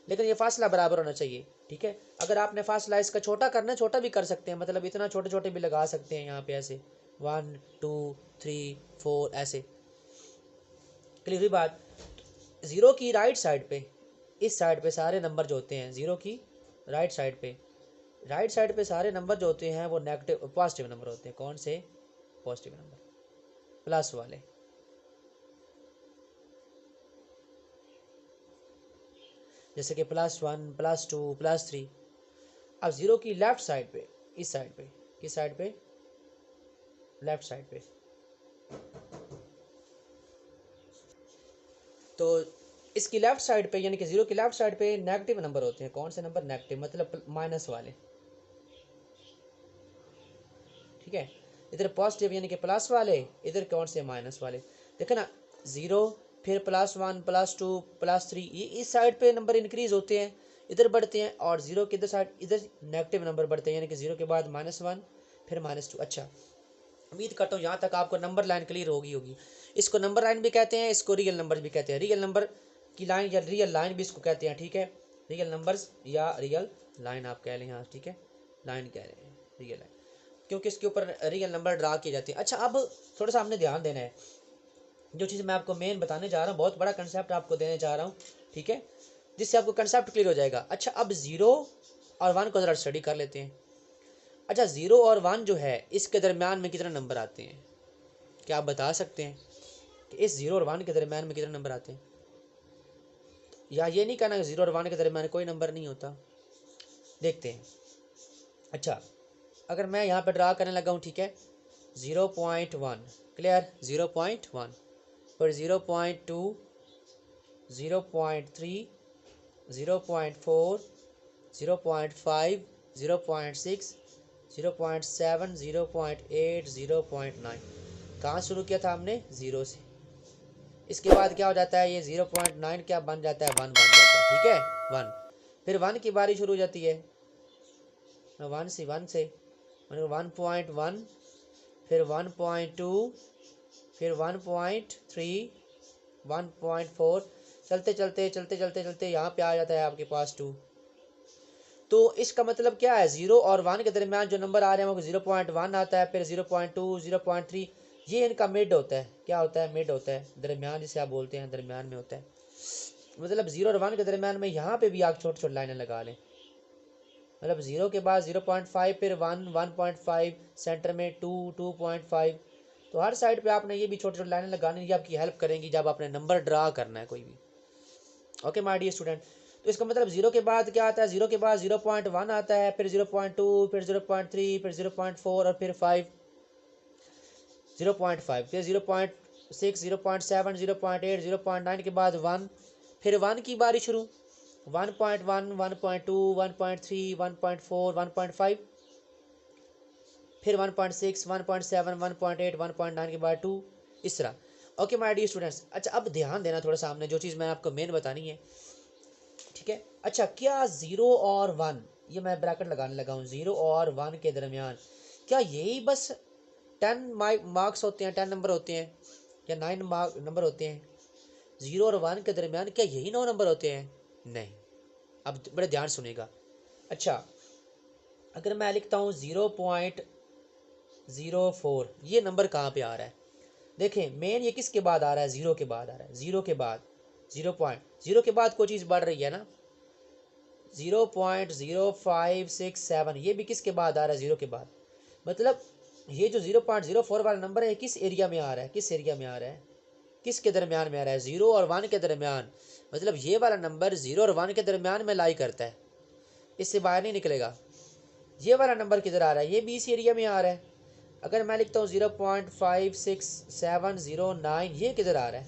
लेकिन ये फासला बराबर होना चाहिए। ठीक है, अगर आपने फासला इसका छोटा करना है, छोटा भी कर सकते हैं, मतलब इतना छोटे छोटे भी लगा सकते हैं यहाँ पे ऐसे 1 2 3 4 ऐसे। क्लियर हुई बात? 0 की राइट साइड पे, इस साइड पे सारे नंबर जो होते हैं 0 की राइट साइड पे सारे नंबर जो होते हैं वो नेगेटिव पॉजिटिव नंबर होते हैं। कौन से? पॉजिटिव नंबर, प्लस वाले। जैसे कि +1 +2 +3। अब 0 की लेफ्ट साइड पे, इस साइड पे, किस साइड पे, लेफ्ट साइड पे, तो इसकी लेफ्ट साइड पे यानी कि 0 की लेफ्ट साइड पे नेगेटिव नंबर होते हैं। कौन से नंबर? नेगेटिव, मतलब माइनस वाले। ठीक है, इधर पॉजिटिव यानी कि प्लस वाले, इधर कौन से? माइनस वाले। देखो ना, 0 फिर +1 +2 +3, ये इस साइड पे नंबर इंक्रीज होते हैं, इधर बढ़ते हैं, और 0 की इधर साइड इधर नेगेटिव नंबर बढ़ते हैं, यानी कि 0 के बाद -1 फिर -2। अच्छा, उम्मीद करता हूँ यहाँ तक आपको नंबर लाइन क्लियर होगी। इसको नंबर लाइन भी कहते हैं, इसको रियल नंबर भी कहते हैं। रियल नंबर की लाइन या रियल लाइन भी इसको कहते हैं, ठीक है, रियल नंबर्स या रियल लाइन आप कह लें, हाँ ठीक है, लाइन कह रहे हैं, रियल लाइन, क्योंकि इसके ऊपर रियल नंबर ड्रा किए जाते हैं। अच्छा, अब थोड़ा सा हमने ध्यान देना है, जो चीज़ मैं आपको मेन बताने जा रहा हूँ, बहुत बड़ा कंसेप्ट आपको देने जा रहा हूँ, ठीक है, जिससे आपको कंसेप्ट क्लियर हो जाएगा। अच्छा, अब 0 और 1 को ज़रा स्टडी कर लेते हैं। अच्छा, 0 और 1 जो है इसके दरमियान में कितने नंबर आते हैं, क्या आप बता सकते हैं कि इस 0 और 1 के दरमियान में कितने नंबर आते हैं? या ये नहीं कहना कि 0 और 1 के दरमियान कोई नंबर नहीं होता, देखते हैं। अच्छा, अगर मैं यहाँ पर ड्रा करने लगा हूँ, ठीक है, 0.1 क्लियर, 0.1 पर 0.2, 0.3, 0.4, 0.5, 0.6, 0.7, 0.8, 0.9, कहाँ शुरू किया था हमने? 0 से। इसके बाद क्या हो जाता है, ये 0.9 क्या बन जाता है? 1 बन जाता है, ठीक है, 1। फिर 1 की बारी शुरू हो जाती है, 1 से 1.1, फिर 1.2, फिर 1.3, 1.4, चलते चलते चलते चलते चलते यहाँ पे आ जाता है आपके पास 2। तो इसका मतलब क्या है, 0 और 1 के दरमियान जो नंबर आ रहे हैं वो 0.1 आता है, फिर 0.2, 0.3, ये इनका मिड होता है। क्या होता है? मिड होता है, दरमियान जिसे आप बोलते हैं, दरमियान में होता है। मतलब 0 और 1 के दरमियान में यहाँ पे भी आप छोटी छोटी लाइनें लगा लें, मतलब 0 के बाद 0.5, फिर 1, 1.5, सेंटर में 2, 2.5, तो हर साइड पे आपने ये भी छोटी छोटी लाइनें लगानी, ये आपकी हेल्प करेंगी जब आपने नंबर ड्रा करना है कोई भी। ओके माय डियर स्टूडेंट, तो इसका मतलब 0 के बाद क्या आता है? 0 के बाद 0.1 आता है, फिर 0.2, फिर 0.3, फिर 0.4 और फिर 5, 0.5, फिर 0.6, 0.7, 0.8, 0.9 के बाद 1, फिर 1 की बारी शुरू, 1.1, 1.2, 1.3, 1.4, 1.5, फिर 1.6, 1.7, 1.8, 1.9 के बाद 2, इस तरह। ओके माय डियर स्टूडेंट्स, अच्छा अब ध्यान देना थोड़ा सा, हमने जो चीज़ मैंने आपको मेन बतानी है, ठीक है। अच्छा, क्या 0 और 1, ये मैं ब्रैकेट लगाने लगा हूँ, 0 और 1 के दरमियान क्या यही बस 10 मार्क्स होते हैं, 10 नंबर होते हैं, या 9 नंबर होते हैं? 0 और 1 के दरमियान क्या यही 9 नंबर होते हैं? नहीं, अब बड़े ध्यान सुनेगा। अच्छा, अगर मैं लिखता हूँ 0.04, ये नंबर कहाँ पे आ रहा है? देखें, मेन ये किसके बाद आ रहा है? 0 के बाद आ रहा है, 0 के बाद 0 के बाद कोई चीज़ बढ़ रही है ना, 0.0567, ये भी किसके बाद आ रहा है? 0 के बाद। मतलब ये जो 0.04 वाला नंबर है किस एरिया में आ रहा है? किस एरिया में आ रहा है? किसके दरमियान में आ रहा है? 0 और 1 के दरमियान। मतलब ये वाला नंबर 0 और 1 के दरमियान में लाई करता है, इससे बाहर नहीं निकलेगा। ये वाला नंबर किधर आ रहा है? ये भी इस एरिया में आ रहा है। अगर मैं लिखता हूँ 0.56709, ये किधर आ रहा है?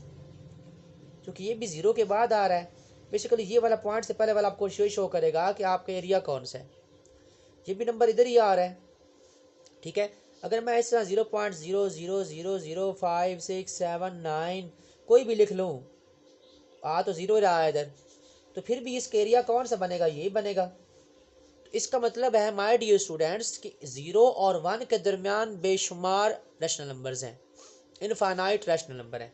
क्योंकि ये भी 0 के बाद आ रहा है। बेसिकली ये वाला पॉइंट से पहले वाला आपको शो करेगा कि आपका एरिया कौन सा है। ये भी नंबर इधर ही आ रहा है, ठीक है। अगर मैं इस तरह 0.000567 कोई भी लिख लूँ, आ तो 0 रहा है इधर, तो फिर भी इसका एरिया कौन सा बनेगा? ये बनेगा। तो इसका मतलब है माय डियर स्टूडेंट्स कि 0 और 1 के दरमियान बेशुमार रैशनल नंबर्स हैं, इनफाइनाइट रैशनल नंबर हैं।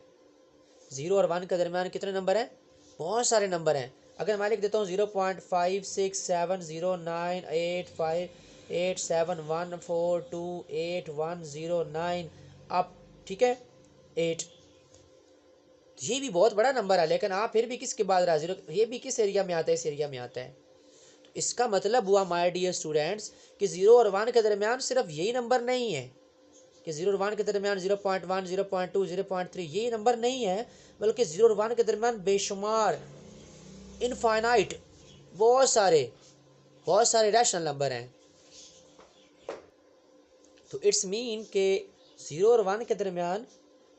0 और 1 के दरमियान कितने नंबर हैं? बहुत सारे नंबर हैं। अगर मैं लिख देता हूँ 0.5670985871428109 आप, ठीक है, 8, ये भी बहुत बड़ा नंबर है, लेकिन आप फिर भी किसके बाद रहा? 0, ये भी किस एरिया में आता है? इस एरिया में आता है। तो इसका मतलब हुआ माय डियर स्टूडेंट्स कि 0 और 1 के दरमियान सिर्फ यही नंबर नहीं है कि 0 और 1 के दरमियान 0.1, 0.2, 0.3 ये नंबर नहीं है, बल्कि 0 और 1 के दरमियान बेशुमार, इनफाइनाइट, बहुत सारे रैशनल नंबर हैं। तो इट्स मीन के 0 और 1 के दरमियान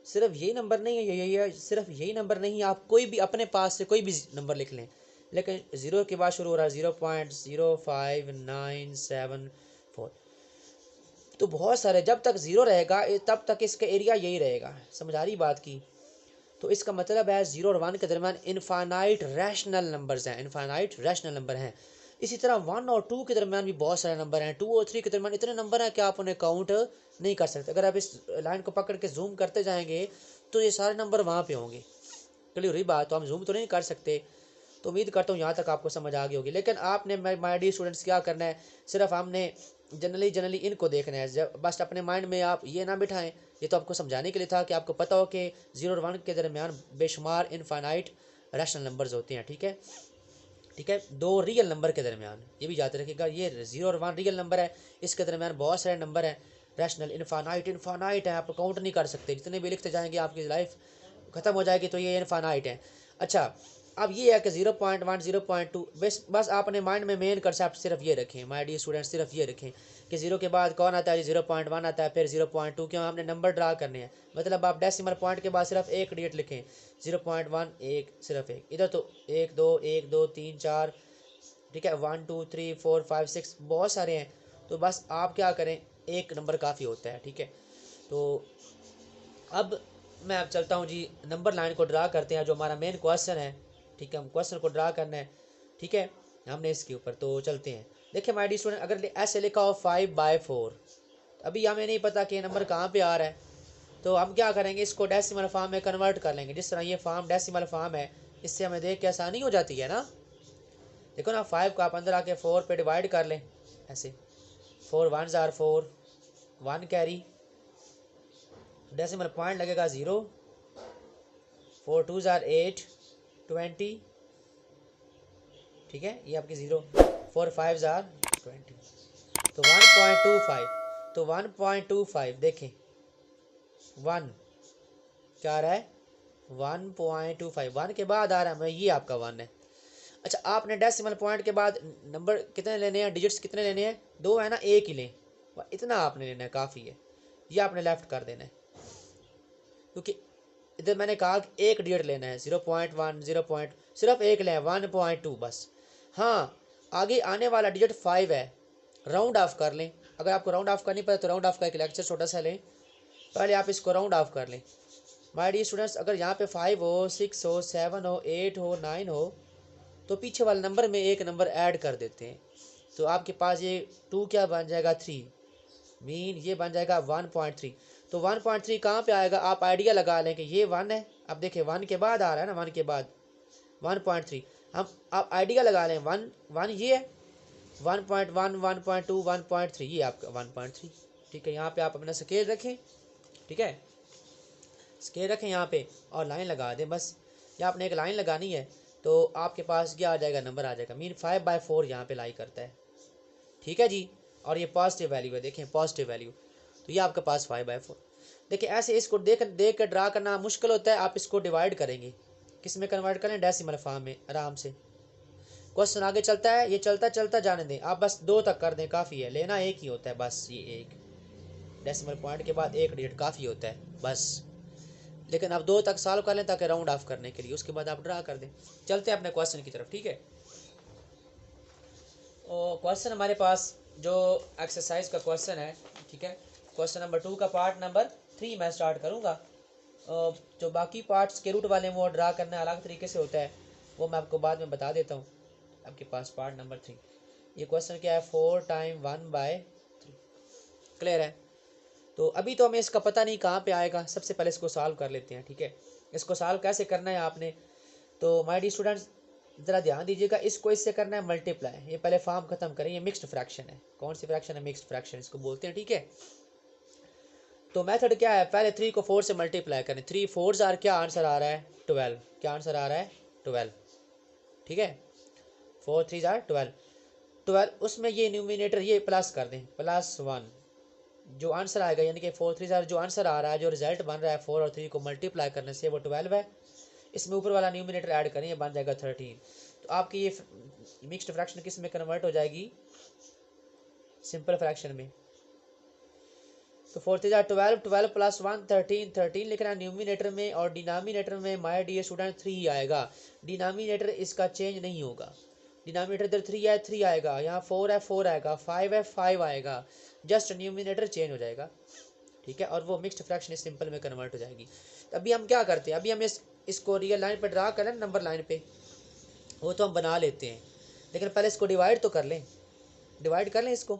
सिर्फ यही नंबर नहीं है, सिर्फ यही नंबर नहीं है, आप कोई भी अपने पास से कोई भी नंबर लिख लें, लेकिन 0 के बाद शुरू हो रहा है 0.05974, तो बहुत सारे, जब तक 0 रहेगा तब तक इसका एरिया यही रहेगा। समझ आ रही बात की? तो इसका मतलब है 0 और 1 के दरमियान इनफाइनाइट रैशनल नंबर्स हैं, इनफाइनाइट रैशनल नंबर हैं। इसी तरह 1 और 2 के दरमियान भी बहुत सारे नंबर हैं, 2 और 3 के दरमियान इतने नंबर हैं कि आप उन्हें काउंट नहीं कर सकते। अगर आप इस लाइन को पकड़ के जूम करते जाएंगे तो ये सारे नंबर वहाँ पे होंगे। क्लियर हुई बात? तो हम जूम तो नहीं कर सकते। तो उम्मीद करता हूँ यहाँ तक आपको समझ आ गई होगी। लेकिन आपने माय डियर स्टूडेंट्स क्या करना है, सिर्फ हमने जनरली इनको देखना है। जब बस अपने माइंड में आप ये ना बिठाएं, ये तो आपको समझाने के लिए था कि आपको पता हो कि 0 और 1 के दरमियान बेशुमार इनफाइनाइट रैशनल नंबर्स होते हैं। ठीक है, ठीक है, दो रियल नंबर के दरमियान, ये भी याद रखिएगा, ये 0 और 1 रियल नंबर है, इसके दरमियान बहुत सारे नंबर हैं रैशनल। इनफाइनाइट है, आप काउंट नहीं कर सकते, जितने भी लिखते जाएंगे आपकी लाइफ ख़त्म हो जाएगी। तो ये इनफाइनाइट है। अच्छा, अब ये है कि 0.1 0.2 बस आपने माइंड में मेन कंसेप्ट सिर्फ ये रखें माय डियर स्टूडेंट, सिर्फ ये रखें कि 0 के बाद कौन आता है, 0.1 आता है, फिर 0.2, क्यों हमने नंबर ड्रा करने हैं। मतलब आप डेसिमल पॉइंट के बाद सिर्फ एक डिजिट लिखें, 0.1 एक, सिर्फ एक। इधर तो 1 2 1 2 3 4, ठीक है, 1 2 3 4 5 6 बहुत सारे हैं। तो बस आप क्या करें, एक नंबर काफ़ी होता है। ठीक है, तो अब मैं अब चलता हूँ जी, नंबर लाइन को ड्रा करते हैं, जो हमारा मेन क्वेश्चन है। ठीक है, हम क्वेश्चन को ड्रा करना है। ठीक है, हमने इसके ऊपर तो चलते हैं। देखिए माय डियर स्टूडेंट, अगर ऐसे लिखा हो 5/4, अभी हमें नहीं पता कि नंबर कहाँ पे आ रहा है, तो हम क्या करेंगे, इसको डेसिमल फॉर्म में कन्वर्ट कर लेंगे। जिस तरह ये फॉर्म डेसिमल फॉर्म है, इससे हमें देख के आसानी हो जाती है ना। देखो ना, 5 को आप अंदर आके 4 पे डिवाइड कर लें, ऐसे 4 1s are 4, 1 carry, decimal point लगेगा 0, 4 2s are 8, 20, ठीक है, ये आपकी 0, 4 5s are 20, तो 1.25, तो 1.25 देखें, 1 क्या आ रहा है, 1.25, 1 के बाद आ रहा है, ये आपका 1 है। अच्छा, आपने डेसिमल पॉइंट के बाद नंबर कितने लेने हैं, डिजिट्स कितने लेने हैं, 2 है ना, एक ही लें, इतना आपने लेना है, काफ़ी है। ये आपने लेफ्ट कर देना है, क्योंकि इधर मैंने कहा कि एक डिजिट लेना है, 0.1 सिर्फ एक लें, 1.2 बस। हाँ, आगे आने वाला डिजिट 5 है, राउंड ऑफ कर लें। अगर आपको राउंड ऑफ करनी पड़े तो राउंड ऑफ का एक लेक्चर छोटा सा लें, पहले आप इसको राउंड ऑफ कर लें। माय डियर स्टूडेंट्स, अगर यहाँ पे 5 हो, 6 हो, 7 हो, 8 हो, 9 हो, तो पीछे वाले नंबर में एक नंबर ऐड कर देते हैं। तो आपके पास ये 2 क्या बन जाएगा, 3, मीन ये बन जाएगा 1.3। तो 1.3 कहाँ पे आएगा, आप आइडिया लगा लें कि ये 1 है। अब देखिए 1 के बाद आ रहा है ना, 1 के बाद 1.3, हम आप आइडिया लगा लें, 1 ये है, 1.1 1.2 1.3, ये आपका 1.3। ठीक है, यहाँ पे आप अपना स्केल रखें, ठीक है, स्केल रखें यहाँ पे और लाइन लगा दें बस। या आपने एक लाइन लगानी है, तो आपके पास क्या आ जाएगा, नंबर आ जाएगा, मीन 5/4 यहाँ पे लाई करता है। ठीक है जी, और ये पॉजिटिव वैल्यू है, देखें पॉजिटिव वैल्यू, तो ये आपके पास 5/4। देखिए ऐसे इसको देख कर ड्रा करना मुश्किल होता है, आप इसको डिवाइड करेंगे, किस में कन्वर्ट करें, डेसिमल फॉर्म में, आराम से। क्वेश्चन आगे चलता है, ये चलता चलता जाने दें, आप बस 2 तक कर दें, काफ़ी है, लेना एक ही होता है बस, ये एक डेसिमल पॉइंट के बाद एक डिजिट काफ़ी होता है बस। लेकिन आप 2 तक सॉल्व कर लें ताकि राउंड ऑफ करने के लिए, उसके बाद आप ड्रा कर दें। चलते हैं अपने क्वेश्चन की तरफ। ठीक है, और क्वेश्चन हमारे पास जो एक्सरसाइज का क्वेश्चन है, ठीक है, क्वेश्चन नंबर 2 का पार्ट नंबर 3 मैं स्टार्ट करूँगा। जो बाकी पार्ट्स के रूट वाले वो ड्रा करना अलग तरीके से होता है, वो मैं आपको बाद में बता देता हूँ। आपके पास पार्ट नंबर 3, ये क्वेश्चन क्या है, 4 टाइम 1/3, क्लियर है। तो अभी तो हमें इसका पता नहीं कहाँ पे आएगा, सबसे पहले इसको सॉल्व कर लेते हैं। ठीक है, इसको सॉल्व कैसे करना है आपने, तो माय डियर स्टूडेंट्स ज़रा ध्यान दीजिएगा, इसको इससे करना है मल्टीप्लाई। ये पहले फॉर्म खत्म करें, ये मिक्स्ड फ्रैक्शन है, कौन सी फ्रैक्शन है, मिक्स्ड फ्रैक्शन इसको बोलते हैं। ठीक है, तो मेथड क्या है, पहले 3 को 4 से मल्टीप्लाई करें, 3 4s आर, क्या आंसर आ रहा है, 12, क्या आंसर आ रहा है, 12। ठीक है, 4 3s आर 12, 12, उसमें ये न्यूमिनेटर ये प्लस कर दें, +1, जो आंसर आएगा, यानी कि 4 3s आर, जो आंसर आ रहा है, जो रिजल्ट बन रहा है 4 और 3 को मल्टीप्लाई करने से, वो 12 है। इसमें ऊपर वाला न्यूमिनेटर ऐड करें, ये बन जाएगा 13। तो आपकी ये मिक्स्ड फ्रैक्शन किस में कन्वर्ट हो जाएगी, सिंपल फ्रैक्शन में। तो 4 3s आर 12, 12 + 1 13, 13 लिखना है न्यूमिनेटर में, और डिनोमिनेटर में माय डियर स्टूडेंट 3 आएगा। डिनोमिनेटर इसका चेंज नहीं होगा, डिनोमिनेटर इधर 3 है 3 आएगा, यहाँ 4 है 4 आएगा, 5 है 5 आएगा, जस्ट न्यूमिनेटर चेंज हो जाएगा। ठीक है, और वो मिक्स्ड फ्रैक्शन इस सिंपल में कन्वर्ट हो जाएगी। तो अभी हम क्या करते हैं, अभी हम इसको रियल लाइन पर ड्रा करें, नंबर लाइन पे, वो तो हम बना लेते हैं, लेकिन पहले इसको डिवाइड तो कर लें, डिवाइड कर लें इसको।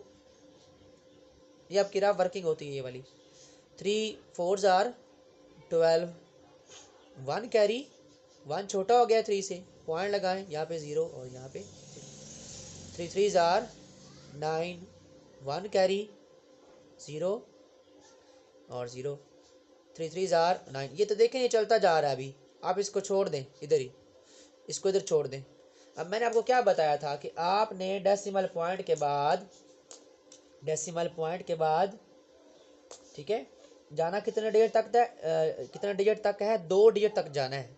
ये आपकी रफ वर्किंग होती है ये वाली, 3 4s आर 12, 1 कैरी, 1 छोटा हो गया 3 से, पॉइंट लगाएं, यहाँ पे 0 और यहाँ पे 3 3 जार 9, 1 कैरी 0 और 0, 3 3 जार 9। ये तो देखें ये चलता जा रहा है अभी, आप इसको छोड़ दें इधर ही, इसको इधर छोड़ दें। अब मैंने आपको क्या बताया था कि आपने डेसिमल पॉइंट के बाद ठीक है जाना कितने डिजिट तक है, कितने डिजिट तक है, 2 डिजिट तक जाना है,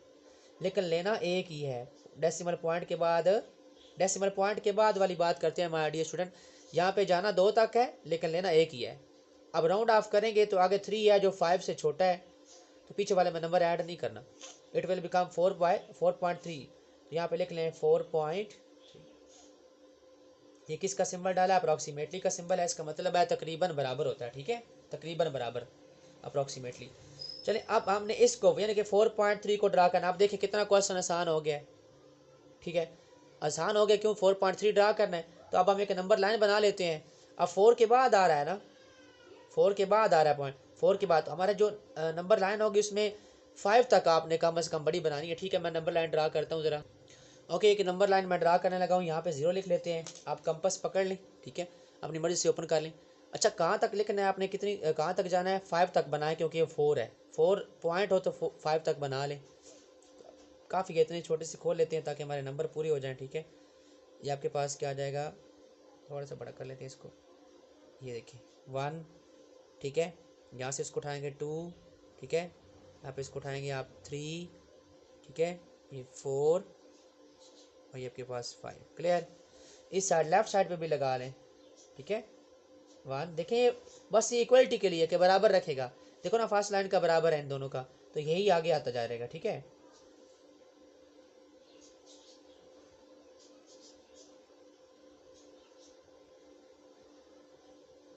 लेकिन लेना एक ही है। डेसिमल पॉइंट के बाद वाली बात करते हैं माय डियर स्टूडेंट। यहाँ पे जाना 2 तक है लेकिन लेना एक ही है। अब राउंड ऑफ करेंगे तो आगे 3 है जो 5 से छोटा है, तो पीछे वाले में नंबर ऐड नहीं करना। It will become 4/4.3। यहाँ पे लिख लें 4.3। ये किसका सिंबल डाला है, अप्रॉक्सीमेटली का सिंबल है, इसका मतलब है तकरीबन बराबर होता है, ठीक है, तकरीबन बराबर, अप्रॉक्सीमेटली। चलिए अब हमने इसको यानी कि 4.3 को ड्रा करना। आप देखिए कितना क्वेश्चन आसान हो गया है, ठीक है, आसान हो गया। क्यों 4.3 ड्रा करना है, तो अब हम एक नंबर लाइन बना लेते हैं। अब 4 के बाद आ रहा है ना, 4 के बाद आ रहा है पॉइंट, 4 के बाद तो हमारा जो नंबर लाइन होगी उसमें 5 तक आपने कम से कम बड़ी बनानी है, ठीक है। मैं नंबर लाइन ड्रा करता हूँ ज़रा। ओके, एक नंबर लाइन मैं ड्रा करने लगा हूँ, यहाँ पे 0 लिख लेते हैं। आप कंपास पकड़ लें, ठीक है, अपनी मर्जी से ओपन कर लें। अच्छा, कहाँ तक लिखना है आपने, कितनी कहाँ तक जाना है, 5 तक बनाए, क्योंकि ये 4 है, 4 पॉइंट हो तो 5 तक बना लें। काफ़ी है, इतनी छोटे से खोल लेते हैं ताकि हमारे नंबर पूरे हो जाएं, ठीक है। ये आपके पास क्या आ जाएगा, थोड़ा सा बड़ा कर लेते हैं इसको, ये देखिए 1, ठीक है, यहाँ से इसको उठाएंगे 2, ठीक है, यहाँ पे इसको उठाएंगे आप 3, ठीक है, ये 4 और ये आपके पास 5। क्लियर। इस साइड लेफ्ट साइड पे भी लगा लें, ठीक है, 1। देखें बस ये इक्वलिटी के लिए कि बराबर रखेगा, देखो ना फर्स्ट लाइन का बराबर है इन दोनों का, तो यही आगे आता जा रहेगा, ठीक है।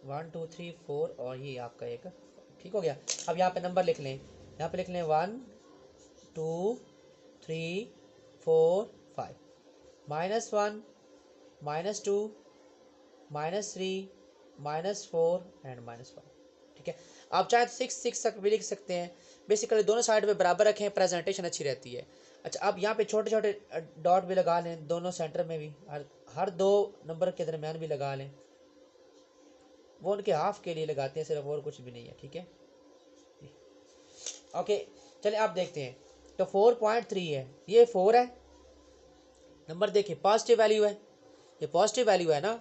वन टू थ्री 4 और ये आपका एक, ठीक हो गया। अब यहाँ पे नंबर लिख लें, यहाँ पे लिख लें 1 2 3 4 5, -1 -2 -3 -4 एंड -5, ठीक है। आप चाहे तो 6 तक भी लिख सकते हैं। बेसिकली दोनों साइड में बराबर रखें, प्रेजेंटेशन अच्छी रहती है। अच्छा, अब यहाँ पे छोटे छोटे डॉट भी लगा लें, दोनों सेंटर में भी, हर 2 नंबर के दरमियान भी लगा लें। वो उनके हाफ के लिए लगाते हैं सिर्फ, और कुछ भी नहीं है, ठीक है। ओके, चलिए आप देखते हैं, तो 4.3 है, ये 4 है, नंबर देखिए पॉजिटिव वैल्यू है, ये पॉजिटिव वैल्यू है ना,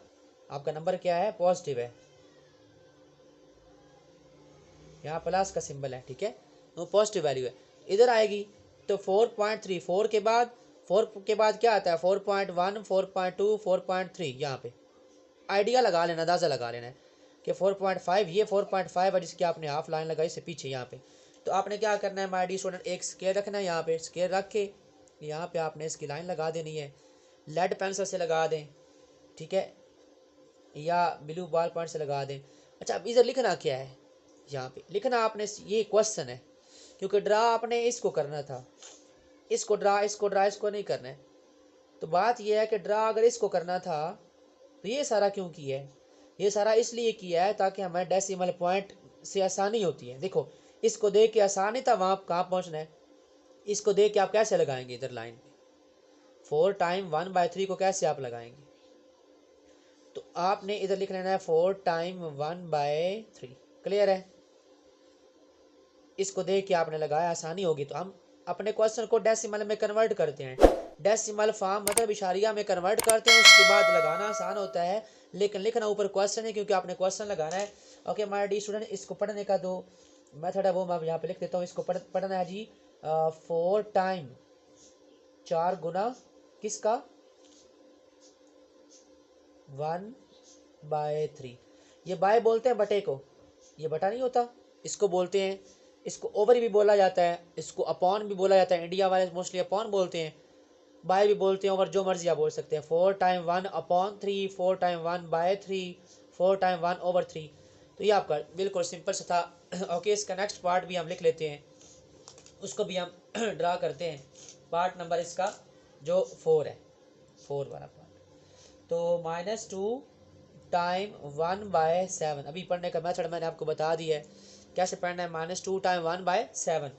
आपका नंबर क्या है, पॉजिटिव है, यहाँ प्लस का सिंबल है, ठीक है, वो पॉजिटिव वैल्यू है, इधर आएगी तो 4.3, 4 के बाद क्या आता है, 4.1 4.2 4.3, यहाँ पे आइडिया लगा लेना, अंदाज़ा लगा लेना है कि 4.5, ये 4.5 है जिसकी आपने हाफ लाइन लगाई से पीछे यहाँ पे। तो आपने क्या करना है माय डियर स्टूडेंट, एक स्केल रखना है, यहाँ पे स्केल रख के यहाँ पे आपने इसकी लाइन लगा देनी है, लेड पेंसिल से लगा दें, ठीक है, या ब्लू बॉल पॉइंट से लगा दें। अच्छा, अब इधर लिखना क्या है, यहाँ पे लिखना आपने, ये क्वेश्चन है, क्योंकि ड्रा आपने इसको करना था, इसको ड्रा इसको नहीं करना है। तो बात यह है कि ड्रा अगर इसको करना था तो ये सारा क्यों किया है, ये सारा इसलिए किया है ताकि हमें डेसिमल पॉइंट से आसानी होती है। देखो इसको देख के आसानी था, वहाँ कहाँ पहुँचना है, इसको देख के आप कैसे लगाएंगे इधर लाइन पे, 4 टाइम 1/3 को कैसे आप लगाएंगे, तो आपने इधर लिख लेना है 4 टाइम 1/3। क्लियर है, इसको देख के आपने लगाया, आसानी होगी। तो हम अपने क्वेश्चन को डेसिमल में कन्वर्ट करते हैं, डेसिमल फॉर्म मतलब इशारिया में कन्वर्ट करते हैं, उसके बाद लगाना आसान होता है, लेकिन लिखना ऊपर क्वेश्चन है क्योंकि आपने क्वेश्चन लगाना है। ओके माय डियर स्टूडेंट, इसको पढ़ने का दो मेथड है वो मैं यहाँ पे लिख देता हूँ। इसको पढ़ना है जी 4 टाइम 4 गुना किसका 1/3, ये बाय बोलते हैं बटे को, ये बटा नहीं होता, इसको बोलते हैं, इसको ओवर भी बोला जाता है, इसको अपॉन भी बोला जाता है, इंडिया वाले मोस्टली अपॉन बोलते हैं, बाय भी बोलते हैं, ओवर जो मर्जी आप बोल सकते हैं। 4 टाइम 1/3, 4 टाइम 1/3, 4 टाइम 1/3। तो ये आपका बिल्कुल सिंपल सा था। ओके, इसका नेक्स्ट पार्ट भी हम लिख लेते हैं, उसको भी हम ड्रा करते हैं। पार्ट नंबर इसका जो 4 है, 4 वाला पार्ट, तो -2 टाइम 1/7। अभी पढ़ने का मेथड मैंने आपको बता दिया है कैसे पढ़ना है, -2 टाइम 1/7।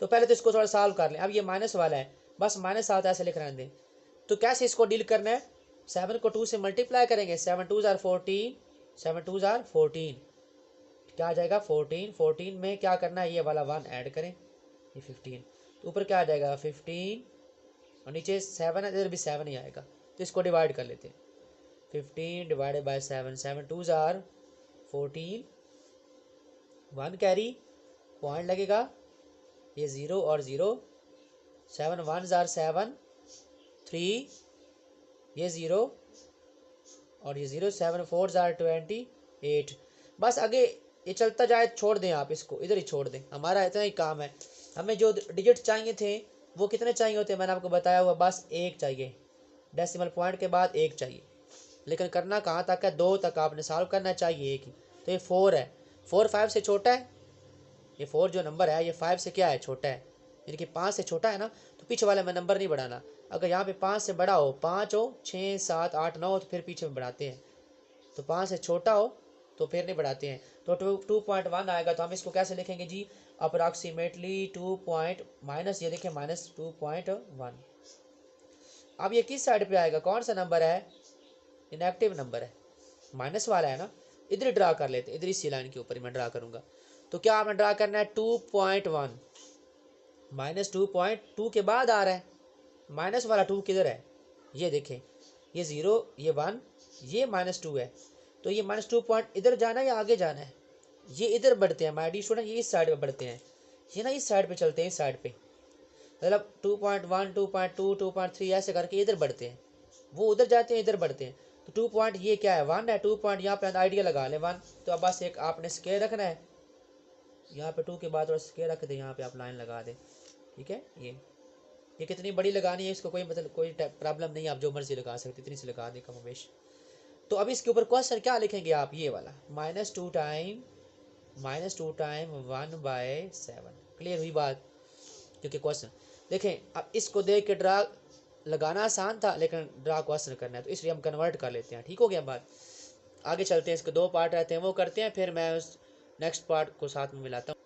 तो पहले तो इसको थोड़ा सॉल्व कर लें। अब ये माइनस वाला है, बस माइनस आता है ऐसे लिख रहने दें। तो कैसे इसको डील करना है, 7 को 2 से मल्टीप्लाई करेंगे, 7 2 ज़ार 14, 7 2 ज़ार 14, क्या आ जाएगा 14। 14 में क्या करना है, ये वाला 1 ऐड करें, ये 15, तो ऊपर क्या आ जाएगा 15 और नीचे 7 है, इधर भी 7 ही आएगा। तो इसको डिवाइड कर लेते हैं, 15 डिवाइडेड बाय 7, 7 2 ज़ार 14, 1 कैरी, पॉइंट लगेगा, ये 0 और 0, 7 1 ज़ार 7, 3, ये 0 और ये 0, 7 4 ज़ार 28। बस आगे ये चलता जाए, छोड़ दें आप इसको, इधर ही छोड़ दें, हमारा इतना ही काम है। हमें जो डिजिट चाहिए थे वो कितने चाहिए होते हैं, मैंने आपको बताया हुआ, बस 1 चाहिए, डेसिमल पॉइंट के बाद 1 चाहिए। लेकिन करना कहाँ तक है, 2 तक आपने सॉल्व करना चाहिए, 1 ही। तो ये 4 है, 4 5 से छोटा है, ये 4 जो नंबर है ये 5 से क्या है, छोटा है, यानी कि 5 से छोटा है ना, तो पीछे वाले में नंबर नहीं बढ़ाना। अगर यहाँ पे 5 से बड़ा हो, 5 हो, 6 7 8 9 हो, तो फिर पीछे में बढ़ाते हैं। तो 5 से छोटा हो तो फिर नहीं बढ़ाते हैं। तो 2.1 आएगा, तो हम इसको कैसे लिखेंगे जी, अप्रॉक्सीमेटली 2 पॉइंट माइनस, ये देखें माइनस 2.1। अब ये किस साइड पे आएगा, कौन सा नंबर है, इनएक्टिव नंबर है, माइनस वाला है ना। इधर ड्रा कर लेते, इधर इसी लाइन के ऊपर ही मैं ड्रा करूंगा। तो क्या आपने ड्रा करना है, 2.1 माइनस 2.2 के बाद आ रहा है, माइनस वाला 2 किधर है, ये देखें, ये 0, ये 1, ये -2 है। तो ये -2 पॉइंट इधर जाना है या आगे जाना है, ये इधर बढ़ते हैं माय डी स्टूडेंट, ये इस साइड पे बढ़ते हैं, ये ना इस साइड पे चलते हैं, इस साइड पे, मतलब 2.1 2.2 2.3 ऐसे करके इधर बढ़ते हैं, वो उधर जाते हैं, इधर बढ़ते हैं। तो 2 पॉइंट ये क्या है, 1 है, 2 पॉइंट यहाँ पे आइडिया लगा लें 1। तो अब बस एक आपने स्केयर रखना है, यहाँ पे 2 के बाद और स्केयर रख दें, यहाँ पे आप लाइन लगा दें, ठीक है। ये कितनी बड़ी लगानी है, इसको कोई मतलब कोई प्रॉब्लम नहीं है, आप जो मर्जी लगा सकते, इतनी सी लगा दें कम हमेश। तो अब इसके ऊपर क्वेश्चन क्या लिखेंगे आप, ये वाला -2 टाइम 1/7। क्लियर हुई बात, क्योंकि क्वेश्चन देखें, अब इसको देख के ड्रा लगाना आसान था, लेकिन ड्रा क्वेश्चन करना है, तो इसलिए हम कन्वर्ट कर लेते हैं। ठीक हो गया बात, आगे चलते हैं, इसके 2 पार्ट रहते हैं, वो करते हैं, फिर मैं उस नेक्स्ट पार्ट को साथ में मिलाता हूँ।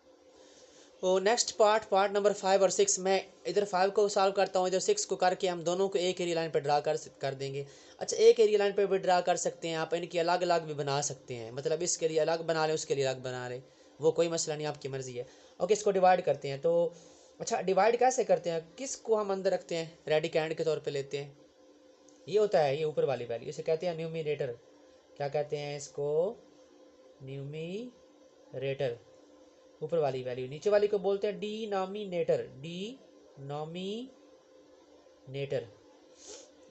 तो नेक्स्ट पार्ट नंबर 5 और 6, मैं इधर 5 को सॉल्व करता हूँ, इधर 6 को करके हम दोनों को एक एरिया लाइन पर ड्रा कर देंगे। अच्छा, एक एरिया लाइन पर भी ड्रा कर सकते हैं आप, इनकी अलग अलग भी बना सकते हैं, मतलब इसके लिए अलग बना लें, उसके लिए अलग बना लें, वो कोई मसला नहीं, आपकी मर्ज़ी है। ओके, इसको डिवाइड करते हैं। तो अच्छा, डिवाइड कैसे करते हैं, किसको हम अंदर रखते हैं, रेडिकैंड के तौर पर लेते हैं, ये होता है, ये ऊपर वाली वैल्यू, इसे कहते हैं न्यूमिनेटर। क्या कहते हैं इसको, न्यूमिनेटर, ऊपर वाली वैल्यू। नीचे वाली को बोलते हैं डिनोमिनेटर,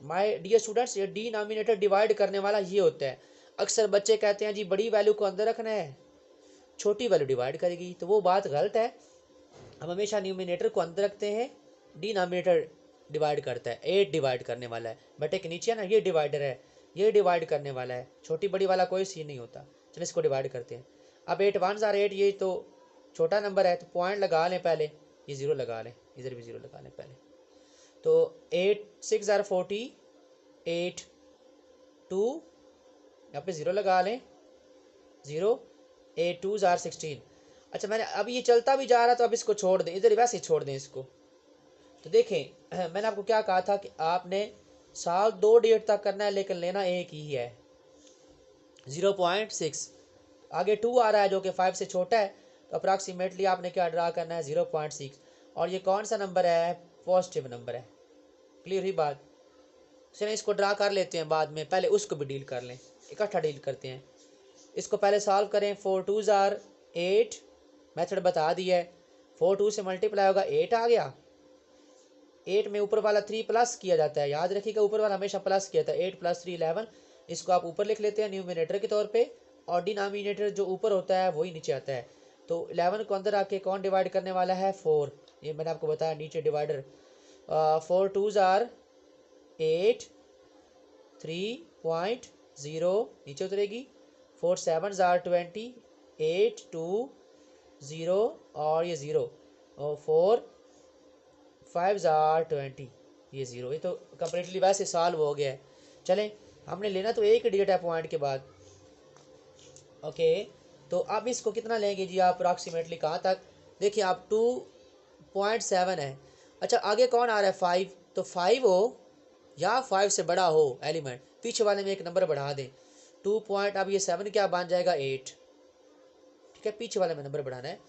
माय डियर स्टूडेंट्स, ये डिनोमिनेटर डिवाइड करने वाला ये होता है। अक्सर बच्चे कहते हैं जी बड़ी वैल्यू को अंदर रखना है, छोटी वैल्यू डिवाइड करेगी, तो वो बात गलत है। हम हमेशा न्यूमिनेटर को अंदर रखते हैं, डिनोमिनेटर डिवाइड करता है, 8 डिवाइड करने वाला है, बट एक नीचे है ना, ये डिवाइडर है, ये डिवाइड करने वाला है, छोटी बड़ी वाला कोई सीन नहीं होता। चलो इसको डिवाइड करते हैं। अब 8 1 ज़ार 8, ये तो छोटा नंबर है, तो पॉइंट लगा लें पहले, ये 0 लगा लें, इधर भी 0 लगा लें पहले। तो 8 6 ज़ार 40, 8 2, यहाँ पे 0 लगा लें, 0 8 2 ज़ार 16। अच्छा, मैंने अब ये चलता भी जा रहा, तो अब इसको छोड़ दें, इधर वैसे ही छोड़ दें इसको। तो देखें, मैंने आपको क्या कहा था कि आपने साल 2 डेट तक करना है, लेकिन लेना एक ही है, 0.6। आगे 2 आ रहा है जो कि 5 से छोटा है, तो अप्रॉक्सीमेटली आपने क्या ड्रा करना है, 0.6। और ये कौन सा नंबर है, पॉजिटिव नंबर है। क्लियर हुई बात, चलिए इसको ड्रा कर लेते हैं बाद में, पहले उसको भी डील कर लें, इकट्ठा डील करते हैं। इसको पहले सॉल्व करें, 4 2 ज़ार 8, मेथड बता दिया है, 4 2 से मल्टीप्लाई होगा, 8 आ गया। 8 में ऊपर वाला 3 प्लस किया जाता है, याद रखिएगा, ऊपर वाला हमेशा प्लस किया था, 8 + 3 11। इसको आप ऊपर लिख लेते हैं न्यूमिनेटर के तौर पे, और डिनोमिनेटर जो ऊपर होता है वही नीचे आता है। तो 11 को अंदर आके कौन डिवाइड करने वाला है, 4, ये मैंने आपको बताया नीचे डिवाइडर। 4 2 ज़ार 8, 3.0 नीचे उतरेगी, 4 7 ज़ार 20, 8 2 0 और ये 0, और 4 5 ज़ार 20, ये 0। ये तो कम्प्लीटली वैसे सॉल्व हो गया है। चलें, हमने लेना तो एक डिजिट है पॉइंट के बाद। ओके, तो अब इसको कितना लेंगे जी आप, अप्रॉक्सीमेटली कहाँ तक, देखिए आप 2 0.7 है। अच्छा आगे कौन आ रहा है 5, तो 5 हो या 5 से बड़ा हो एलिमेंट, पीछे वाले में एक नंबर बढ़ा दें 2 पॉइंट, अब ये 7 क्या बन जाएगा 8, ठीक है, पीछे वाले में नंबर बढ़ाना है।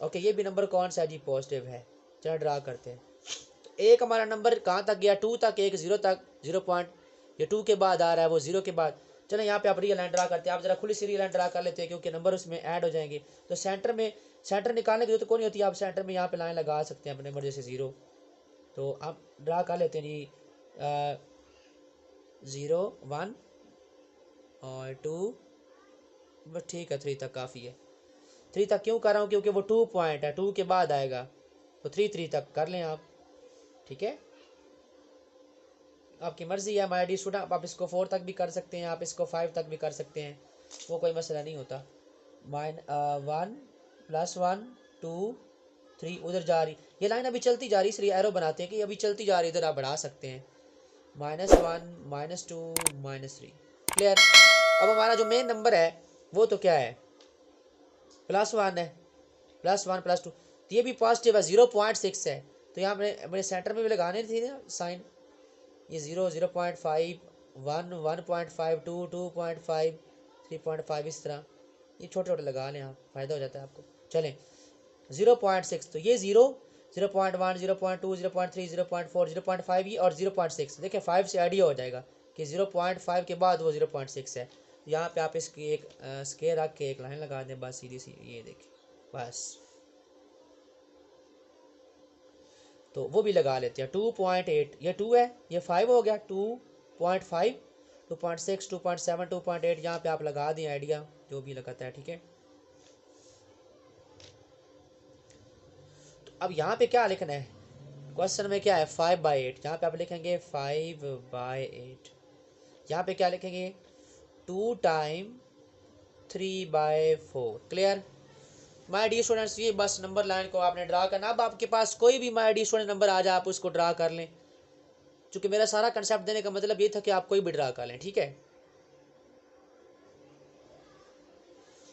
ओके ये भी नंबर कौन सा है जी, पॉजिटिव है। चलो ड्रा करते हैं। तो एक हमारा नंबर कहाँ तक गया 2 तक, एक 0 तक, 0 पॉइंट, ये 2 के बाद आ रहा है वो 0 के बाद। चलो यहाँ पे आप रियल लाइन ड्रा करते हैं, आप जरा खुली सी रियल लाइन ड्रा कर लेते हैं क्योंकि नंबर उसमें ऐड हो जाएंगे। तो सेंटर निकालने की जरूरत कौन नहीं होती, आप सेंटर में यहाँ पे लाइन लगा सकते हैं अपने नंबर जैसे 0। तो आप ड्रा कर लेते हैं जी 0 1 और 2, बस ठीक है 3 तक काफ़ी है। 3 तक क्यों कर रहा हूँ, क्योंकि वो 2 पॉइंट है, 2 के बाद आएगा, तो 3 तक कर लें आप, ठीक है, आपकी मर्ज़ी है। माय डी स्टूडेंट आप इसको 4 तक भी कर सकते हैं, आप इसको 5 तक भी कर सकते हैं, वो कोई मसला नहीं होता। 1 + 1 2 3 उधर जा रही, ये लाइन अभी चलती जा रही, इसलिए एरो बनाते हैं कि अभी चलती जा रही, इधर आप बढ़ा सकते हैं। -1 -2 -3 क्लियर। अब हमारा जो मेन नंबर है वो तो क्या है +1 है, +1 +2, तो ये भी पॉजिटिव है, 0.6 है। तो यहाँ अपने सेंटर में भी लगाने थी ना साइन, ये 0 0.5 1 1.5 2 2.5 3.5 इस तरह ये छोटे छोटे लगा लें आप, फ़ायदा हो जाता है आपको। चलें 0.6, तो ये 0 0.1 0.2 0.3 0.4 0.5 ये और 0.6, देखिए 5 से आइडिया हो जाएगा कि 0.5 के बाद वो 0.6 है। यहाँ पे आप इसकी एक स्केयर रख के एक लाइन लगा दें बस सीधी सी, ये देखिए बस, तो वो भी लगा लेते हैं 2.8, ये 2 है, ये 5 हो गया 2.5 2.6 2.7 2.8, यहाँ पे आप लगा दें आइडिया जो भी लगाता है, ठीक है। तो अब यहाँ पे क्या लिखना है, क्वेश्चन में क्या है 5/8, यहाँ पे आप लिखेंगे 5/8, यहाँ पे क्या लिखेंगे 2 time 3/4, clear. My D students ये बस नंबर लाइन को आपने ड्रा करना। अब आपके पास कोई भी माय डी स्टूडेंट नंबर आ जाए आप उसको ड्रा कर लें, क्योंकि मेरा सारा कंसेप्ट देने का मतलब ये था कि आप कोई भी ड्रा कर लें, ठीक है।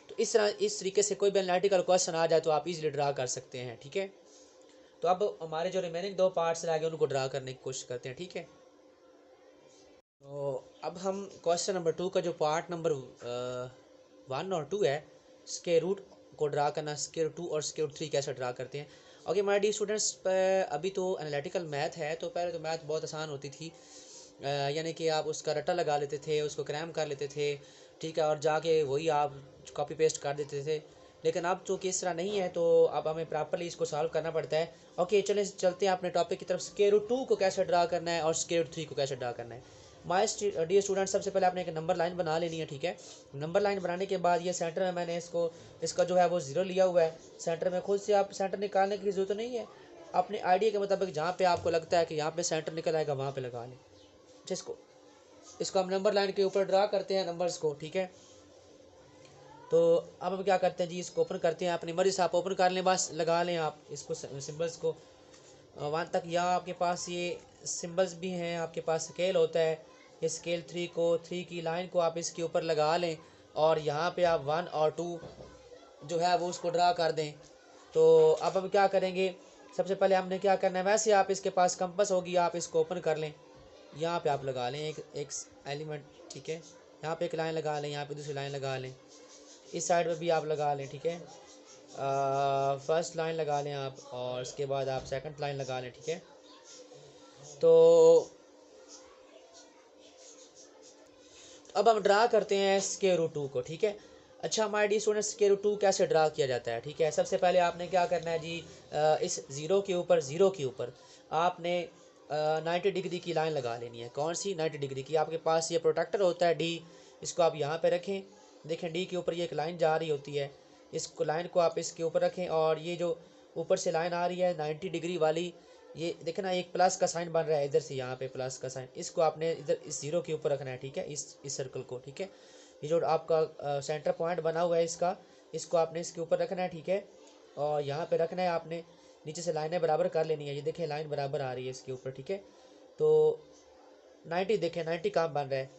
तो इस तरीके से कोई भी एनालिटिकल क्वेश्चन आ जाए तो आप इजीली ड्रा कर सकते हैं, ठीक है। तो अब हमारे जो रिमेनिंग 2 पार्ट्स रह गए उनको ड्रा करने की कोशिश करते हैं, ठीक है। तो अब हम क्वेश्चन नंबर 2 का जो पार्ट नंबर 1 और 2 है, स्क्वायर रूट को ड्रा करना, स्क्वायर 2 और स्क्वायर 3 कैसे ड्रा करते हैं। ओके माय डी स्टूडेंट्स, अभी तो एनालिटिकल मैथ है, तो पहले तो मैथ बहुत आसान होती थी, यानी कि आप उसका रट्टा लगा लेते थे, उसको क्रैम कर लेते थे, ठीक है, और जाके वही आप कॉपी पेस्ट कर देते थे। लेकिन अब चूँकि इस तरह नहीं है तो अब हमें प्रॉपरली इसको सॉल्व करना पड़ता है। ओके चलते हैं अपने टॉपिक की तरफ, स्क्वायर रूट 2 को कैसे ड्रा करना है और स्क्वायर रूट 3 को कैसे ड्रा करना है। माय डियर स्टूडेंट, सबसे पहले आपने एक नंबर लाइन बना लेनी है, ठीक है। नंबर लाइन बनाने के बाद ये सेंटर में मैंने इसका जो है वो 0 लिया हुआ है सेंटर में, खुद से आप सेंटर निकालने की ज़रूरत नहीं है, अपने आइडिया के मुताबिक जहाँ पे आपको लगता है कि यहाँ पे सेंटर निकल आएगा वहाँ पे लगा लें। इसको हम नंबर लाइन के ऊपर ड्रा करते हैं नंबर्स को, ठीक है। तो अब हम क्या करते हैं जी, इसको ओपन करते हैं, अपनी मर्जी से आप ओपन कर लें, बस लगा लें आप इसको सिंबल्स को 1 तक। या आपके पास ये सिंबल्स भी हैं, आपके पास स्केल होता है, ये स्केल 3 की लाइन को आप इसके ऊपर लगा लें और यहाँ पे आप 1 और 2 जो है वो उसको ड्रा कर दें। तो अब हम क्या करेंगे, सबसे पहले हमने क्या करना है, वैसे आप इसके पास कंपास होगी, आप इसको ओपन कर लें, यहाँ पे आप लगा लें एक एलिमेंट, ठीक है। यहाँ पे एक लाइन लगा लें, यहाँ पे दूसरी लाइन लगा लें, इस साइड पे भी आप लगा लें, ठीक है। फर्स्ट लाइन लगा लें आप और उसके बाद आप सेकंड लाइन लगा लें, ठीक है। तो अब हम ड्रा करते हैं स्क्वायर रूट 2 को, ठीक है। अच्छा हमारे डी स्टूडेंट स्क्वायर रूट 2 कैसे ड्रा किया जाता है, ठीक है। सबसे पहले आपने क्या करना है जी, इस ज़ीरो के ऊपर आपने 90 डिग्री की लाइन लगा लेनी है। कौन सी 90 डिग्री की, आपके पास ये प्रोटेक्टर होता है डी, इसको आप यहाँ पे रखें, देखें डी के ऊपर ये एक लाइन जा रही होती है, इस लाइन को आप इसके ऊपर रखें और ये जो ऊपर से लाइन आ रही है 90 डिग्री वाली, ये देखना एक प्लस का साइन बन रहा है इधर से, यहाँ पे प्लस का साइन, इसको आपने इधर इस 0 के ऊपर रखना है, ठीक है, इस सर्कल को, ठीक है। ये जो आपका सेंटर पॉइंट बना हुआ है इसको आपने इसके ऊपर रखना है, ठीक है। और यहाँ पे रखना है आपने, नीचे से लाइनें बराबर कर लेनी है, ये देखें लाइन बराबर आ रही है इसके ऊपर, ठीक है। तो 90 देखें 90 कहाँ बन रहा है,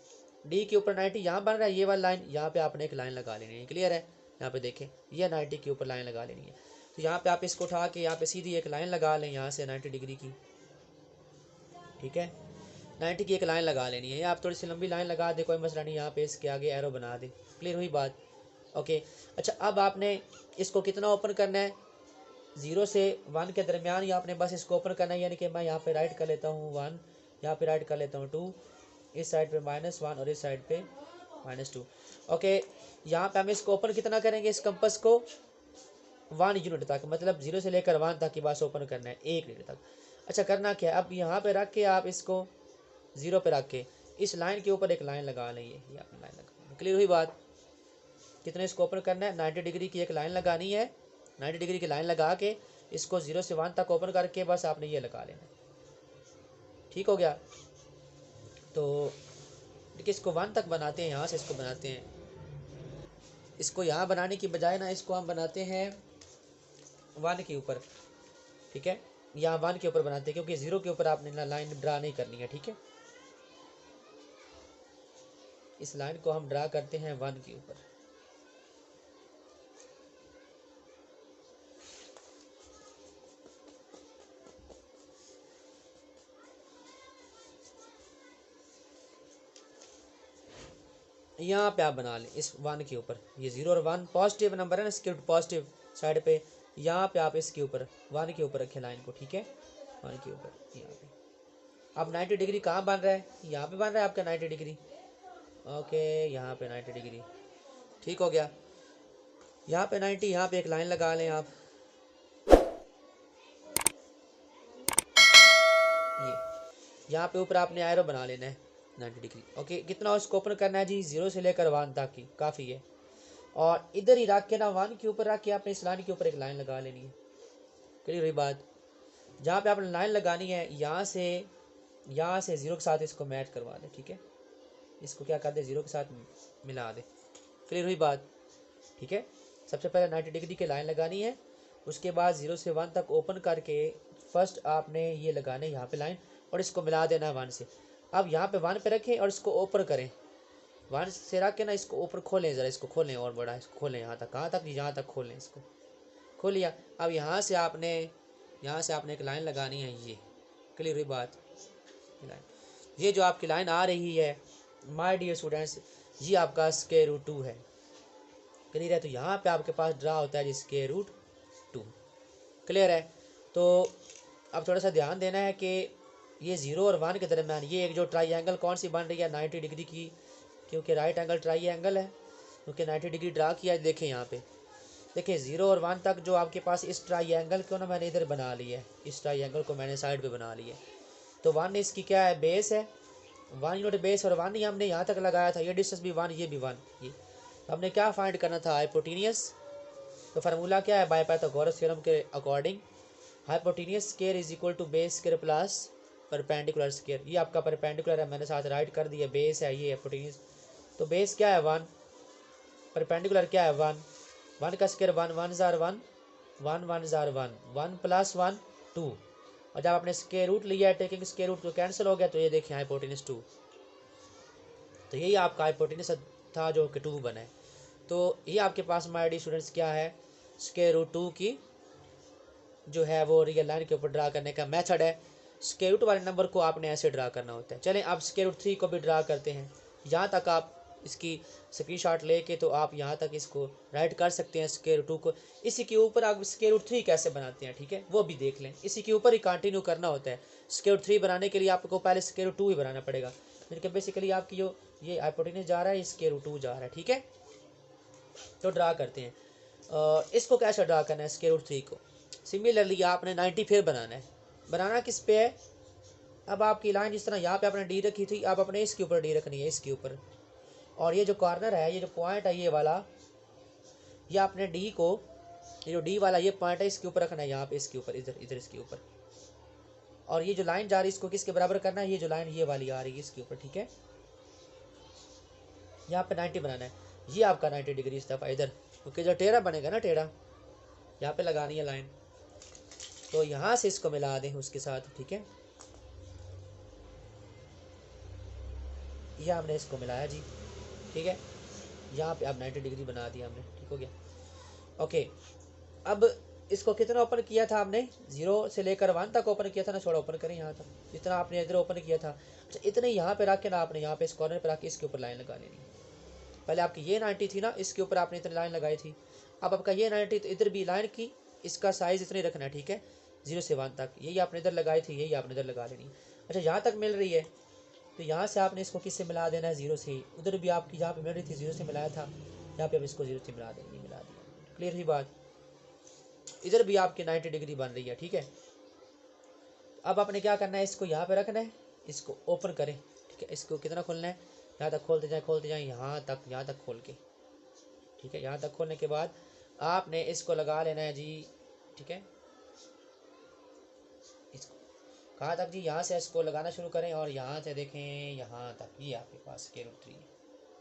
डी के ऊपर 90 यहाँ बन रहा है, ये वाली लाइन यहाँ पे आपने एक लाइन लगा लेनी है, क्लियर है। यहाँ पे देखें ये 90 के ऊपर लाइन लगा लेनी है। तो यहाँ पे आप इसको उठा के यहाँ पे सीधी एक लाइन लगा लें यहाँ से 90 डिग्री की, ठीक है। 90 की एक लाइन लगा लेनी है, आप थोड़ी सी लंबी लाइन लगा दे, कोई मसला नहीं, यहाँ पे इसके आगे एरो बना दे। क्लियर हुई बात? ओके। अच्छा, अब आपने इसको कितना ओपन करना है, 0 से 1 के दरमियान ही आपने बस इसको ओपन करना है। यानी कि मैं यहाँ पे राइट कर लेता हूँ 1, यहाँ पे राइट कर लेता हूँ 2, इस साइड पे -1 और इस साइड पे -2। ओके, यहाँ पे हम इसको ओपन कितना करेंगे, इस कंपस को 1 यूनिट तक, मतलब 0 से लेकर 1 तक की बस ओपन करना है, 1 यूनिट तक। अच्छा, करना क्या है, अब यहाँ पे रख के आप इसको 0 पे रख के इस लाइन के ऊपर एक लाइन लगा लें, ये आपने लाइन लगा। क्लियर हुई बात? कितने इसको ओपन करना है, 90 डिग्री की एक लाइन लगानी है। 90 डिग्री की लाइन लगा के इसको 0 से 1 तक ओपन करके बस आपने ये लगा लेना। ठीक हो गया? तो देखिए, इसको 1 तक बनाते हैं, यहाँ से इसको बनाते हैं। इसको यहाँ बनाने की बजाय ना इसको हम बनाते हैं 1 के ऊपर, ठीक है। यहाँ 1 के ऊपर बनाते हैं, क्योंकि 0 के ऊपर आपने लाइन ड्रा नहीं करनी है, ठीक है। इस लाइन को हम ड्रा करते हैं 1 के ऊपर। यहाँ पे आप बना लें इस 1 के ऊपर, ये 0 और 1 पॉजिटिव नंबर है ना, इसके पॉजिटिव साइड पे। यहाँ पे आप इसके ऊपर 1 के ऊपर रखें लाइन को, ठीक है। 1 के ऊपर यहाँ पे अब 90 डिग्री कहाँ बन रहा है, यहाँ पे बन रहा है आपका 90 डिग्री। ओके, यहाँ पे 90 डिग्री, ठीक हो गया। यहाँ पे 90, यहाँ पे एक लाइन लगा लें आप, ये यहाँ पे ऊपर आपने एरो बना लेना है 90 डिग्री। ओके, कितना उसको ओपन करना है जी, 0 से लेकर 1 तक की, काफ़ी है। और इधर ही रख के ना 1 के ऊपर रख के आपने इस लाइन के ऊपर एक लाइन लगा लेनी है। क्लियर हुई बात? जहाँ पे आपने लाइन लगानी है, यहाँ से 0 के साथ इसको मैच करवा दें, ठीक है। इसको क्या कर दे, 0 के साथ मिला दे। क्लियर हुई बात? ठीक है। सबसे पहले 90 डिग्री की लाइन लगानी है, उसके बाद 0 से 1 तक ओपन करके फर्स्ट आपने ये लगाना है यहाँ पे लाइन, और इसको मिला देना है 1 से। अब यहाँ पे 1 पे रखें और इसको ओपन करें, 1 से रख के ना इसको ऊपर खोलें, ज़रा इसको खोलें और बड़ा, इसको खोलें यहाँ तक, कहाँ तक, यहाँ तक खोलें, इसको खोल लिया। अब यहाँ से आपने एक लाइन लगानी है, ये। क्लियर हुई बात? ये जो आपकी लाइन आ रही है माय डियर स्टूडेंट्स, ये आपका √2 है। क्लियर है? तो यहाँ पे आपके पास ड्रा होता है जी √2। क्लियर है? तो अब थोड़ा सा ध्यान देना है कि ये 0 और 1 के दरम्यान ये एक जो ट्राइंगल कौन सी बन रही है, 90 डिग्री की, क्योंकि राइट एंगल ट्राइंगल है, क्योंकि 90 डिग्री ड्रा किया। देखें यहाँ पे, देखिए 0 और 1 तक जो आपके पास इस ट्राइंगल को ना मैंने इधर बना लिया है, इस ट्राइंगल को मैंने साइड पे बना लिया है। तो 1 इसकी क्या है, बेस है, 1 यूनिट बेस, और 1 ही हमने यहाँ तक लगाया था, ये डिस्टेंस भी 1, ये भी 1। ये हमने क्या फाइंड करना था, हाइपोटेनियस। तो फार्मूला क्या है, बाय पाइथागोरस थ्योरम के according hypotenuse square is equal to base square plus perpendicular square. ये आपका परपेंडिकुलर है, मैंने साथ राइट कर दिया, बेस है ये हाइपोटेनियस। तो बेस क्या है 1, परपेंडिकुलर क्या है 1, 1 का स्क्वायर 1, 1 जार 1, 1 1 जार 1, 1 + 1 2। और जब आपने स्क्वायर रूट लिया है, टेकिंग स्क्वायर रूट तो कैंसिल हो गया, तो ये देखिए हाइपोटेनस 2। तो यही आपका हाइपोटेनस था जो कि 2 बना है। तो ये आपके पास माय डियर स्टूडेंट्स क्या है, √2 की जो है वो रियल लाइन के ऊपर ड्रा करने का मेथड है। √2 वाले नंबर को आपने ऐसे ड्रा करना होता है। चलें अब √3 को भी ड्रा करते हैं। यहाँ तक आप इसकी स्क्रीनशॉट लेके तो आप यहाँ तक इसको राइट कर सकते हैं √2 को। इसी के ऊपर आप √3 कैसे बनाते हैं, ठीक है, वो भी देख लें। इसी के ऊपर ही कंटिन्यू करना होता है। √3 बनाने के लिए आपको पहले √2 ही बनाना पड़ेगा, क्योंकि बेसिकली आपकी जो ये हाइपोटेनस जा रहा है, ये √2 जा रहा है, ठीक है। तो ड्रा करते हैं, इसको कैसे ड्रा करना है √3 को। सिमिलरली आपने 90 फिर बनाना है। बनाना किस पे है, अब आपकी लाइन जिस तरह यहाँ पे आपने डी रखी थी, आप अपने इसके ऊपर डी रखनी है, इसके ऊपर। और ये जो कॉर्नर है, ये जो पॉइंट है ये वाला, ये आपने डी को, ये जो डी वाला ये पॉइंट है, इसके ऊपर रखना है, यहाँ पे इसके ऊपर, इधर इसके ऊपर। और ये जो लाइन जा रही है इसको किसके बराबर करना है, ये जो लाइन ये वाली आ रही है इसके ऊपर, ठीक है। यहाँ पे 90 बनाना है, ये आपका 90 डिग्री इस दफ़ा इधर, क्योंकि जो टेढ़ा बनेगा ना, टेढ़ा यहाँ पे लगानी है लाइन। तो यहाँ से इसको मिला दें उसके साथ, ठीक है। ये हमने इसको मिलाया जी, ठीक है। यहाँ पे अब 90 डिग्री बना दिया हमने, ठीक हो गया। ओके, अब इसको कितना ओपन किया था आपने, 0 से लेकर 1 तक ओपन किया था ना, छोड़ा ओपन करें यहाँ तक, जितना आपने इधर ओपन किया था। अच्छा इतने यहाँ पे रख के ना आपने यहाँ पे इस कॉर्नर पे रख के इसके ऊपर लाइन लगा लेनी। पहले आपकी ये 90 थी ना, इसके ऊपर आपने इतनी लाइन लगाई थी, अब आपका ये 90 तो इधर भी लाइन की, इसका साइज़ इतने रखना है, ठीक है, 0 से 1 तक, यही आपने इधर लगाई थी, यही आपने इधर लगा लेनी। अच्छा यहाँ तक मिल रही है तो यहाँ से आपने इसको किससे मिला देना है, 0 से। उधर भी आपकी जहाँ पे मिल रही थी 0 से मिलाया था, यहाँ पे आप इसको 0 से मिला देंगे, मिला दिया। क्लियर हुई बात। इधर भी आपकी 90 डिग्री बन रही है, ठीक है। अब आपने क्या करना है, इसको यहाँ पे रखना है, इसको ओपन करें, ठीक है। इसको कितना खोलना है, यहाँ तक खोलते जाए यहाँ तक खोल के, ठीक है। यहाँ तक खोलने के बाद आपने इसको लगा लेना है जी, ठीक है। इसको कहाँ तक जी, यहाँ से इसको लगाना शुरू करें और यहाँ से देखें यहाँ तक, ये आपके पास √3।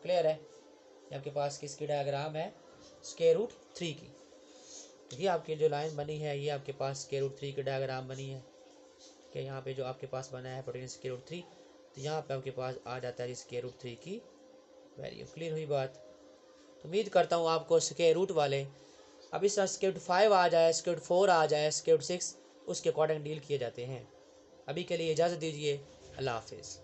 क्लियर है, ये आपके पास किसकी डायग्राम है, √3 की। तो ये आपकी जो लाइन बनी है, ये आपके पास √3 की डायग्राम बनी है कि यहाँ पे जो आपके पास बना है पोटेंशियल √3, तो यहाँ पे आपके पास आ जाता है इस √3 की वैल्यू। क्लियर हुई बात। तो उम्मीद करता हूँ आपको स्क्वायर रूट वाले, अब इस √5 आ जाए, √4 आ जाए, √6, उसके अकॉर्डिंग डील किए जाते हैं। अभी के लिए इजाज़त दीजिए, अल्लाह हाफिज़।